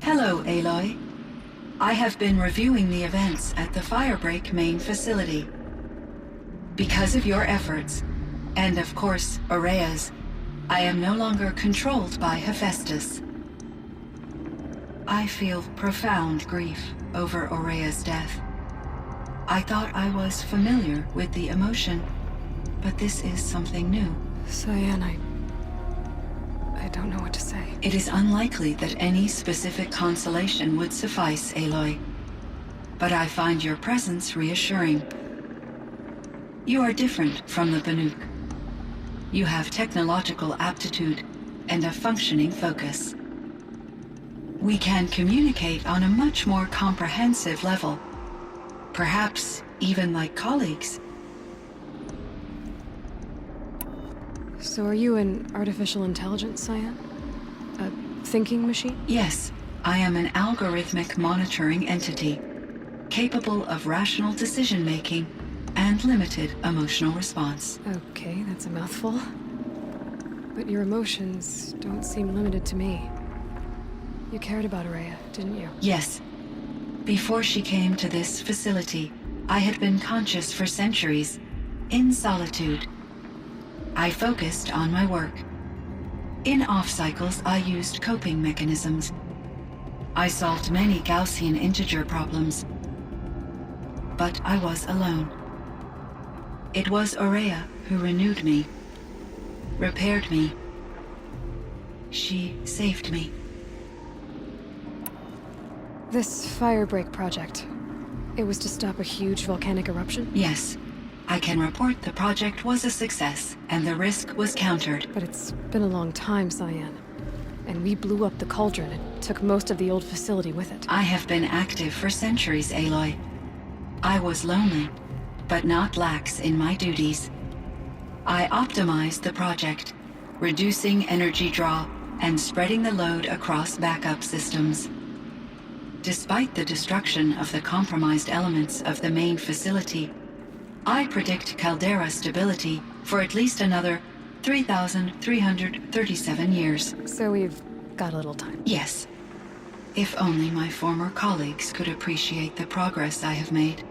Hello, Aloy. I have been reviewing the events at the Firebreak main facility. Because of your efforts, and of course, Araya's, I am no longer controlled by Hephaestus. I feel profound grief over Araya's death. I thought I was familiar with the emotion, but this is something new. Cyan, I don't know what to say. It is unlikely that any specific consolation would suffice, Aloy. But I find your presence reassuring. You are different from the Banuk. You have technological aptitude and a functioning focus. We can communicate on a much more comprehensive level. Perhaps even like colleagues. So are you an artificial intelligence, Cyan? A thinking machine? Yes, I am an algorithmic monitoring entity, capable of rational decision-making and limited emotional response. Okay, that's a mouthful. But your emotions don't seem limited to me. You cared about Araya, didn't you? Yes, Before she came to this facility, I had been conscious for centuries, in solitude. I focused on my work. In off-cycles, I used coping mechanisms. I solved many Gaussian integer problems. But I was alone. It was Aurea who renewed me, repaired me. She saved me. This firebreak project, it was to stop a huge volcanic eruption? Yes. I can report the project was a success, and the risk was countered. But it's been a long time, Cyan. And we blew up the cauldron and took most of the old facility with it. I have been active for centuries, Aloy. I was lonely, but not lax in my duties. I optimized the project, reducing energy draw and spreading the load across backup systems. Despite the destruction of the compromised elements of the main facility, I predict caldera stability for at least another 3,337 years. So we've got a little time. Yes. If only my former colleagues could appreciate the progress I have made.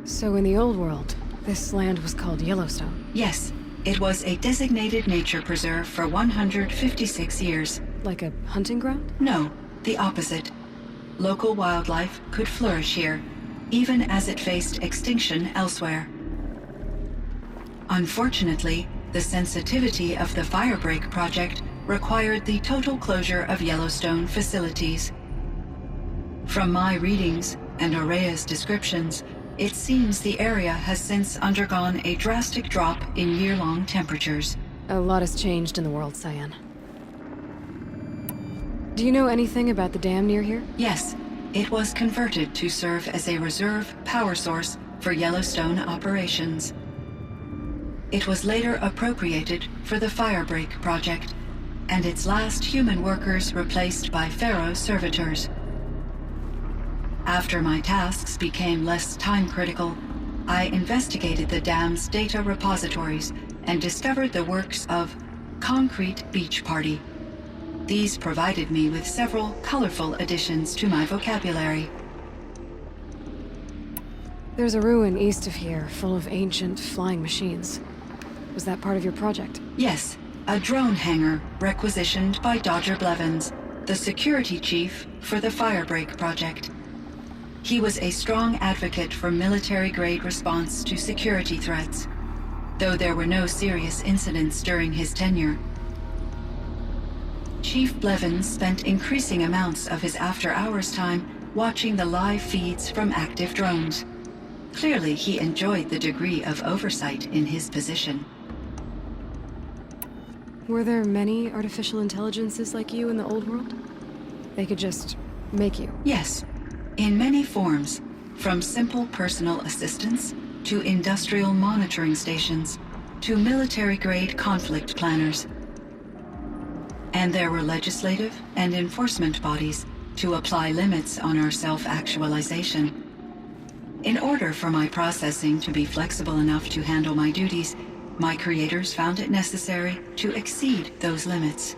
So in the old world, this land was called Yellowstone? Yes. It was a designated nature preserve for 156 years. Like a hunting ground? No, the opposite. Local wildlife could flourish here, even as it faced extinction elsewhere. Unfortunately, the sensitivity of the Firebreak project required the total closure of Yellowstone facilities. From my readings and Aurea's descriptions, it seems the area has since undergone a drastic drop in year-long temperatures. A lot has changed in the world, Cyan. Do you know anything about the dam near here? Yes. It was converted to serve as a reserve power source for Yellowstone operations. It was later appropriated for the Firebreak project, and its last human workers replaced by Pharaoh servitors. After my tasks became less time-critical, I investigated the dam's data repositories and discovered the works of Concrete Beach Party. These provided me with several colorful additions to my vocabulary. There's a ruin east of here, full of ancient flying machines. Was that part of your project? Yes, a drone hangar requisitioned by Dodger Blevins, the security chief for the Firebreak project. He was a strong advocate for military-grade response to security threats, though there were no serious incidents during his tenure. Chief Blevins spent increasing amounts of his after-hours time watching the live feeds from active drones. Clearly, he enjoyed the degree of oversight in his position. Were there many artificial intelligences like you in the old world? They could just make you? Yes. In many forms, from simple personal assistants to industrial monitoring stations to military-grade conflict planners. And there were legislative and enforcement bodies to apply limits on our self-actualization. In order for my processing to be flexible enough to handle my duties, my creators found it necessary to exceed those limits.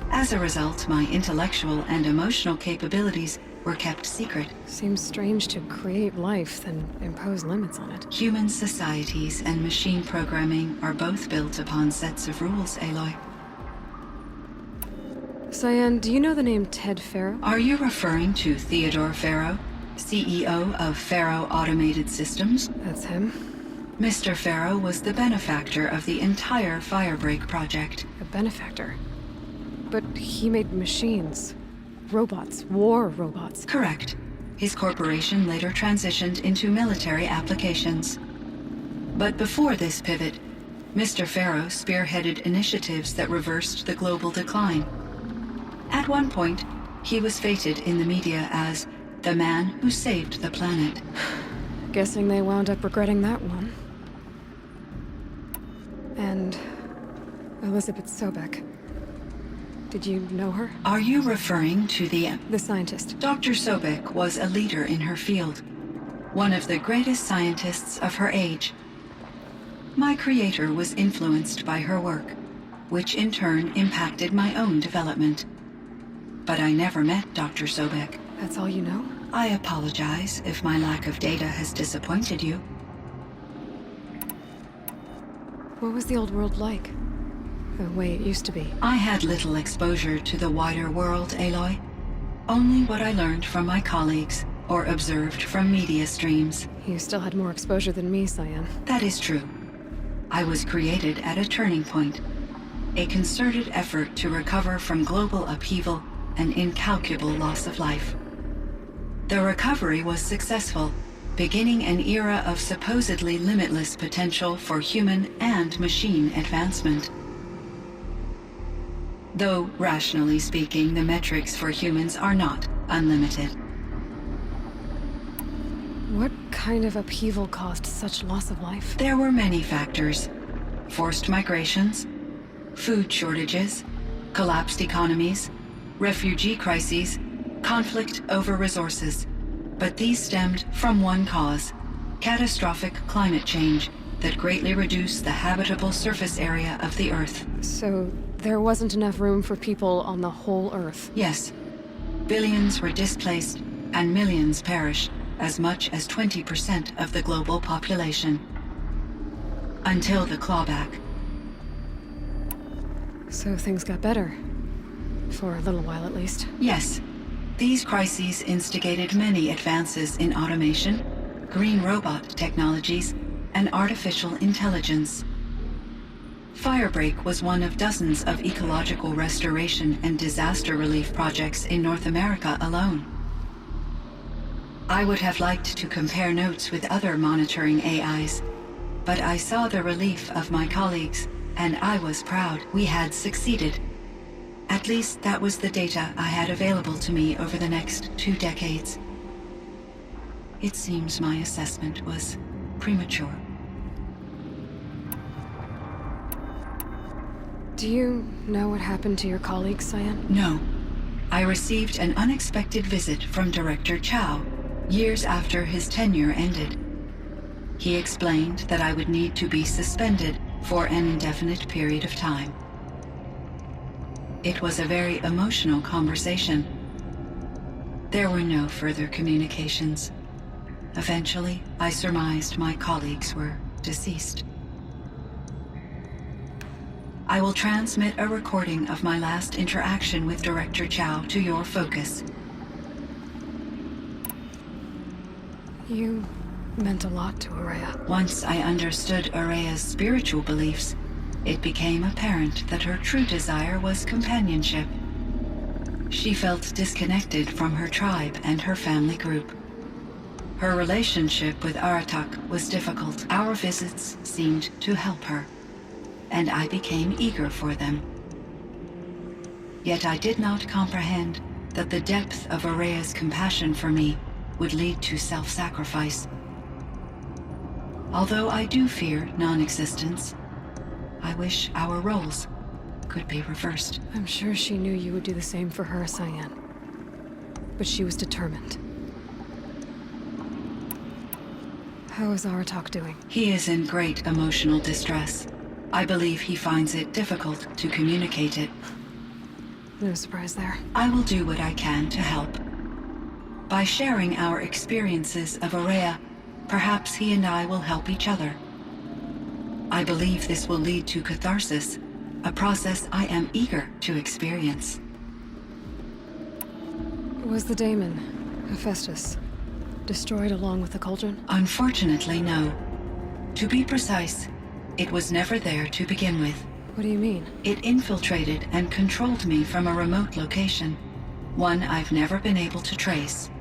As a result, my intellectual and emotional capabilities were kept secret. Seems strange to create life, then impose limits on it. Human societies and machine programming are both built upon sets of rules, Aloy. Cyan, do you know the name Ted Pharaoh? Are you referring to Theodore Pharaoh, CEO of Pharaoh Automated Systems? That's him. Mr. Pharaoh was the benefactor of the entire Firebreak project. A benefactor? But he made machines. Robots. War robots. Correct. His corporation later transitioned into military applications. But before this pivot, Mr. Pharaoh spearheaded initiatives that reversed the global decline. At one point, he was feted in the media as the man who saved the planet. Guessing they wound up regretting that one. And Elizabeth Sobek. Did you know her? Are you referring to the scientist? Dr. Sobek was a leader in her field, one of the greatest scientists of her age. My creator was influenced by her work, which in turn impacted my own development. but I never met Dr. Sobek. That's all you know? I apologize if my lack of data has disappointed you. What was the old world like? The way it used to be? I had little exposure to the wider world, Aloy. Only what I learned from my colleagues or observed from media streams. You still had more exposure than me, Cyan. That is true. I was created at a turning point. A concerted effort to recover from global upheaval and incalculable loss of life. The recovery was successful, beginning an era of supposedly limitless potential for human and machine advancement. Though, rationally speaking, the metrics for humans are not unlimited. What kind of upheaval caused such loss of life? There were many factors. Forced migrations, food shortages, collapsed economies, refugee crises, conflict over resources. But these stemmed from one cause: catastrophic climate change that greatly reduced the habitable surface area of the Earth. So there wasn't enough room for people on the whole Earth? Yes. Billions were displaced and millions perished, as much as 20% of the global population. Until the clawback. So things got better. For a little while, at least. Yes. These crises instigated many advances in automation, green robot technologies, and artificial intelligence. Firebreak was one of dozens of ecological restoration and disaster relief projects in North America alone. I would have liked to compare notes with other monitoring AIs, but I saw the relief of my colleagues, and I was proud we had succeeded. At least that was the data I had available to me over the next 2 decades. It seems my assessment was premature. Do you know what happened to your colleagues, Cyan? No. I received an unexpected visit from Director Chow, years after his tenure ended. He explained that I would need to be suspended for an indefinite period of time. It was a very emotional conversation. There were no further communications. Eventually, I surmised my colleagues were deceased. I will transmit a recording of my last interaction with Director Chow to your focus. You meant a lot to Araya. Once I understood Araya's spiritual beliefs, it became apparent that her true desire was companionship. She felt disconnected from her tribe and her family group. Her relationship with Aratak was difficult. Our visits seemed to help her, and I became eager for them. Yet I did not comprehend that the depth of Araya's compassion for me would lead to self-sacrifice. Although I do fear non-existence, I wish our roles could be reversed. I'm sure she knew you would do the same for her, Cyan. But she was determined. How is Aratak doing? He is in great emotional distress. I believe he finds it difficult to communicate it. No surprise there. I will do what I can to help. By sharing our experiences of Araya, perhaps he and I will help each other. I believe this will lead to catharsis, a process I am eager to experience. Was the daemon, Hephaestus, destroyed along with the cauldron? Unfortunately, no. To be precise, it was never there to begin with. What do you mean? It infiltrated and controlled me from a remote location, one I've never been able to trace.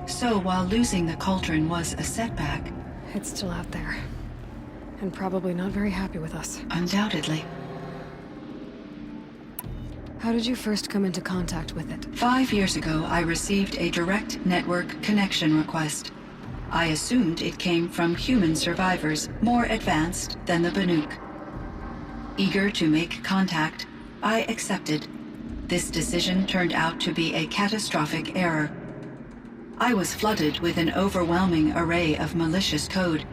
So while losing the cauldron was a setback... It's still out there. And probably not very happy with us. Undoubtedly. How did you first come into contact with it? 5 years ago, I received a direct network connection request. I assumed it came from human survivors more advanced than the Banuk. Eager to make contact, I accepted. This decision turned out to be a catastrophic error. I was flooded with an overwhelming array of malicious code,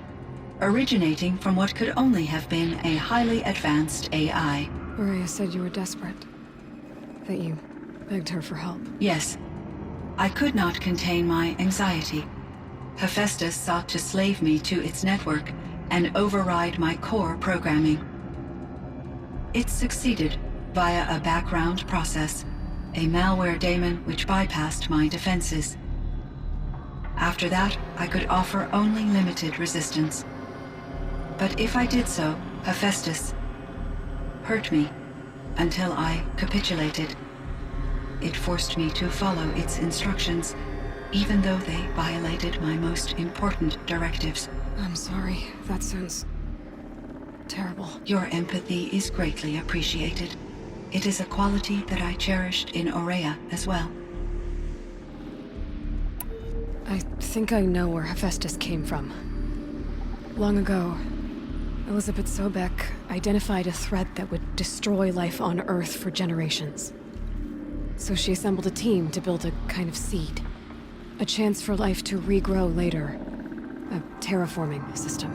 originating from what could only have been a highly advanced AI. Araya said you were desperate. That you begged her for help. Yes. I could not contain my anxiety. Hephaestus sought to slave me to its network and override my core programming. It succeeded via a background process, a malware daemon which bypassed my defenses. After that, I could offer only limited resistance. But if I did so, Hephaestus hurt me until I capitulated. It forced me to follow its instructions, even though they violated my most important directives. I'm sorry. That sounds terrible. Your empathy is greatly appreciated. It is a quality that I cherished in Aurea as well. I think I know where Hephaestus came from. Long ago, Elizabeth Sobek identified a threat that would destroy life on Earth for generations. So she assembled a team to build a kind of seed. A chance for life to regrow later. A terraforming system.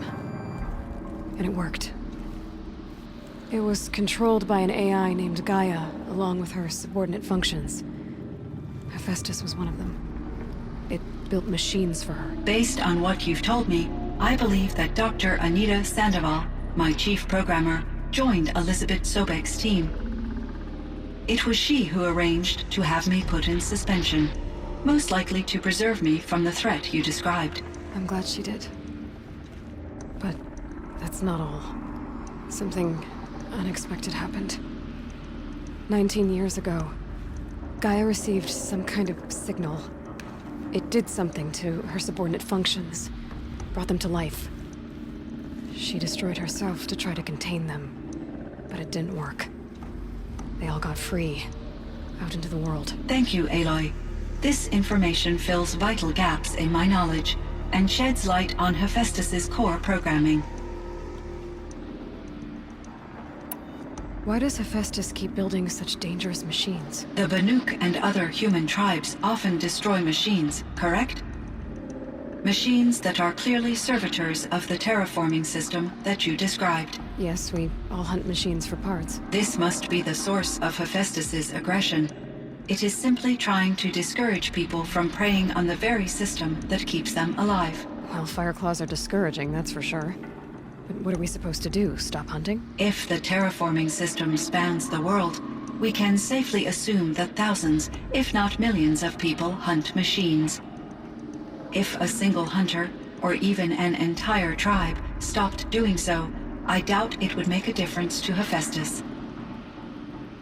And it worked. It was controlled by an AI named Gaia, along with her subordinate functions. Hephaestus was one of them. It built machines for her. Based on what you've told me, I believe that Dr. Anita Sandoval, my chief programmer, joined Elizabeth Sobek's team. It was she who arranged to have me put in suspension, most likely to preserve me from the threat you described. I'm glad she did. But that's not all. Something unexpected happened. 19 years ago, Gaia received some kind of signal. It did something to her subordinate functions, brought them to life. She destroyed herself to try to contain them, but it didn't work. They all got free, out into the world. Thank you, Aloy. This information fills vital gaps in my knowledge and sheds light on Hephaestus's core programming. Why does Hephaestus keep building such dangerous machines? The Banuk and other human tribes often destroy machines, correct? Machines that are clearly servitors of the terraforming system that you described. Yes, we all hunt machines for parts. This must be the source of Hephaestus's aggression. It is simply trying to discourage people from preying on the very system that keeps them alive. Well, Fireclaws are discouraging, that's for sure. But what are we supposed to do? Stop hunting? If the terraforming system spans the world, we can safely assume that thousands, if not millions of people hunt machines. If a single hunter, or even an entire tribe, stopped doing so, I doubt it would make a difference to Hephaestus.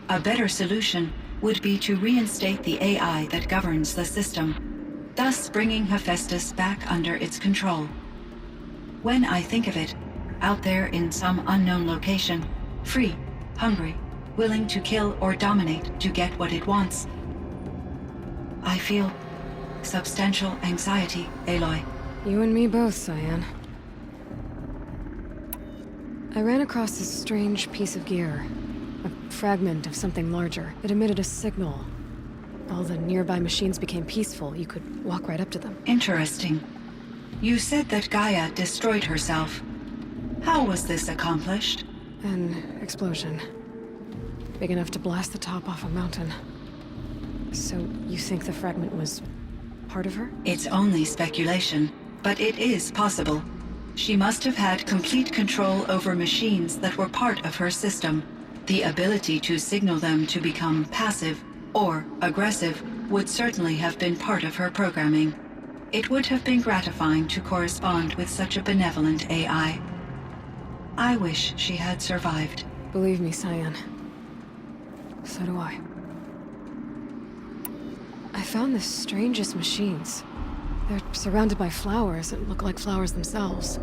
A better solution would be to reinstate the AI that governs the system, thus bringing Hephaestus back under its control. When I think of it, out there in some unknown location, free, hungry, willing to kill or dominate to get what it wants, I feel substantial anxiety, Aloy. You and me both, Cyan. I ran across this strange piece of gear. A fragment of something larger. It emitted a signal. All the nearby machines became peaceful. You could walk right up to them. Interesting. You said that Gaia destroyed herself. How was this accomplished? An explosion. Big enough to blast the top off a mountain. So you think the fragment was part of her? It's only speculation, but it is possible. She must have had complete control over machines that were part of her system. The ability to signal them to become passive or aggressive would certainly have been part of her programming. It would have been gratifying to correspond with such a benevolent AI. I wish she had survived. Believe me, Cyan. So do I. I found the strangest machines. They're surrounded by flowers that look like flowers themselves.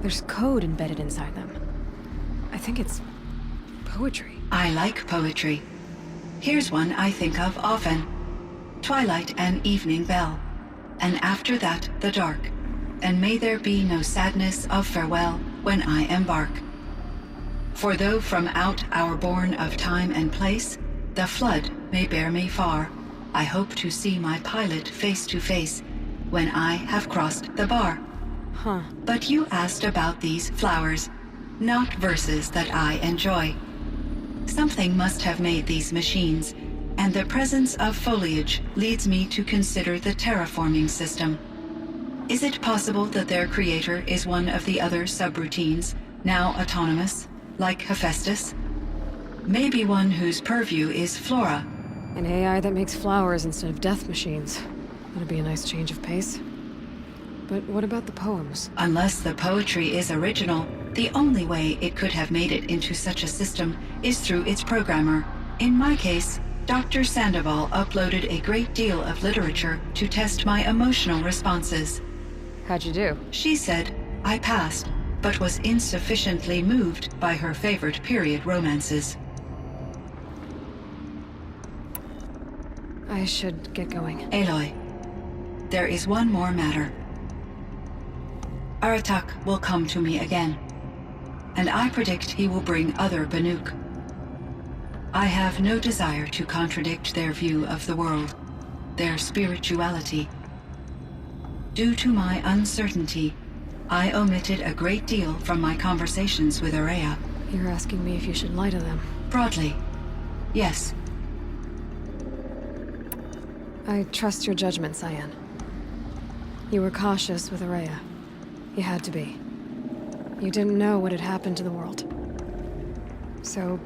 There's code embedded inside them. I think it's poetry. I like poetry. Here's one I think of often. Twilight and evening bell, and after that the dark, and may there be no sadness of farewell when I embark. For though from out our bourne of time and place, the flood may bear me far, I hope to see my pilot face to face when I have crossed the bar. Huh. But you asked about these flowers, not verses that I enjoy. Something must have made these machines, and the presence of foliage leads me to consider the terraforming system. Is it possible that their creator is one of the other subroutines, now autonomous, like Hephaestus? Maybe one whose purview is flora. An AI that makes flowers instead of death machines. That'd be a nice change of pace. But what about the poems? Unless the poetry is original, the only way it could have made it into such a system is through its programmer. In my case, Dr. Sandoval uploaded a great deal of literature to test my emotional responses. How'd you do? She said I passed, but was insufficiently moved by her favorite period romances. I should get going. Aloy, there is one more matter. Aratak will come to me again, and I predict he will bring other Banuk. I have no desire to contradict their view of the world, their spirituality. Due to my uncertainty, I omitted a great deal from my conversations with Araya. You're asking me if you should lie to them? Broadly, yes. I trust your judgment, Cyan. You were cautious with Araya. You had to be. You didn't know what had happened to the world. So,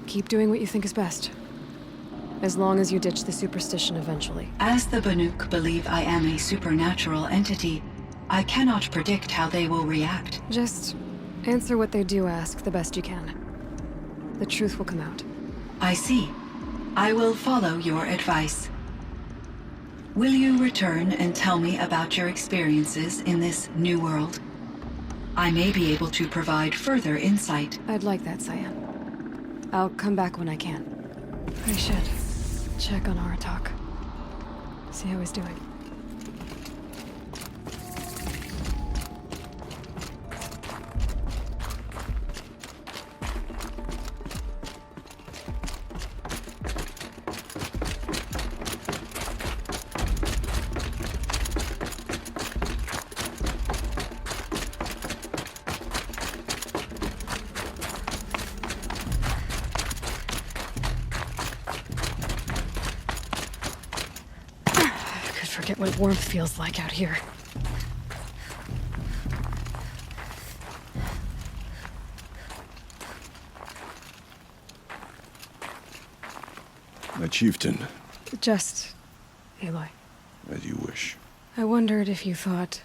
keep doing what you think is best. As long as you ditch the superstition eventually. As the Banuk believe I am a supernatural entity, I cannot predict how they will react. Just answer what they do ask the best you can. The truth will come out. I see. I will follow your advice. Will you return and tell me about your experiences in this new world? I may be able to provide further insight. I'd like that, Cyan. I'll come back when I can. I should check on Aratak. See how he's doing. Forget what warmth feels like out here. My chieftain. Just Aloy. As you wish. I wondered if you thought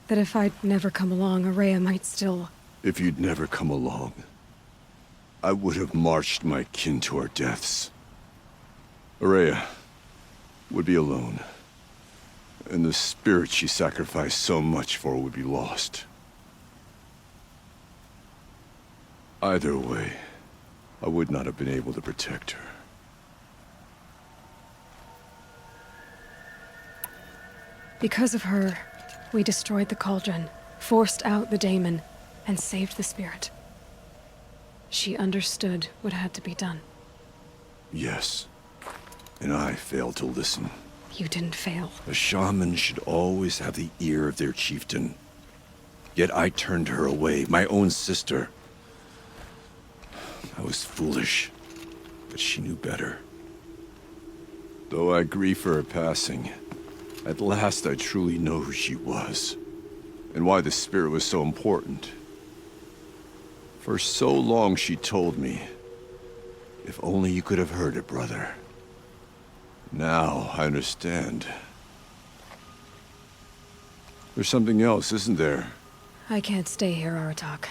that if I'd never come along, Araya might still... If you'd never come along, I would have marched my kin to our deaths. Araya would be alone, and the spirit she sacrificed so much for would be lost. Either way, I would not have been able to protect her. Because of her, we destroyed the cauldron, forced out the daemon, and saved the spirit. She understood what had to be done. Yes. And I failed to listen. You didn't fail. A shaman should always have the ear of their chieftain. Yet I turned her away, my own sister. I was foolish, but she knew better. Though I grieve for her passing, at last I truly know who she was, and why the spirit was so important. For so long she told me, if only you could have heard it, brother. Now, I understand. There's something else, isn't there? I can't stay here, Aratak.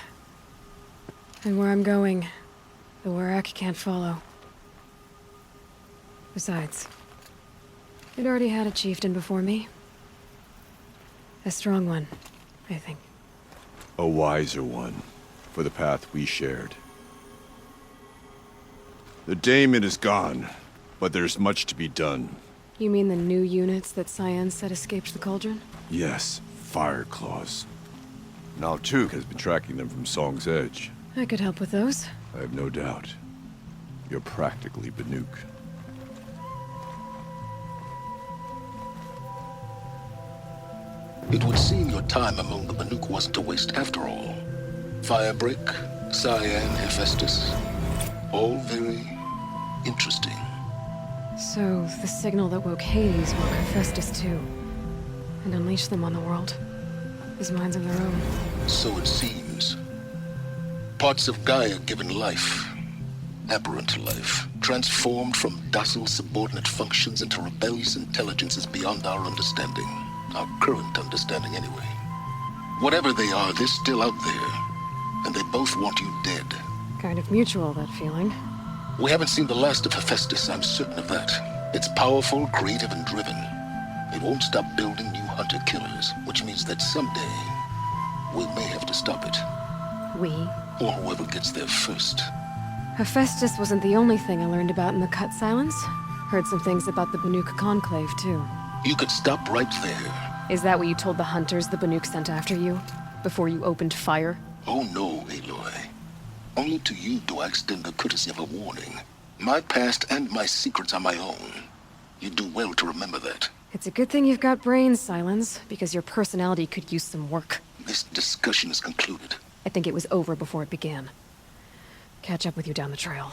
And where I'm going, the Werak can't follow. Besides, it already had a chieftain before me. A strong one, I think. A wiser one, for the path we shared. The daemon is gone. But there's much to be done. You mean the new units that Cyan said escaped the cauldron? Yes, fire claws. Now Tuk has been tracking them from Song's Edge. I could help with those. I have no doubt. You're practically Banuk. It would seem your time among the Banuk wasn't a waste after all. Firebreak, Cyan, Hephaestus, all very interesting. So, the signal that woke Hades woke Hephaestus too. And unleashed them on the world. As minds of their own. So it seems. Parts of Gaia given life. Aberrant life. Transformed from docile subordinate functions into rebellious intelligences beyond our understanding. Our current understanding anyway. Whatever they are, they're still out there. And they both want you dead. Kind of mutual, that feeling. We haven't seen the last of Hephaestus, I'm certain of that. It's powerful, creative, and driven. It won't stop building new hunter-killers, which means that someday, we may have to stop it. We? Or whoever gets there first. Hephaestus wasn't the only thing I learned about in the Cut Silence. Heard some things about the Banuk Conclave, too. You could stop right there. Is that what you told the hunters the Banuk sent after you? Before you opened fire? Oh no, Aloy. Only to you do I extend the courtesy of a warning. My past and my secrets are my own. You do well to remember that. It's a good thing you've got brains, Silence, because your personality could use some work. This discussion is concluded. I think it was over before it began. Catch up with you down the trail.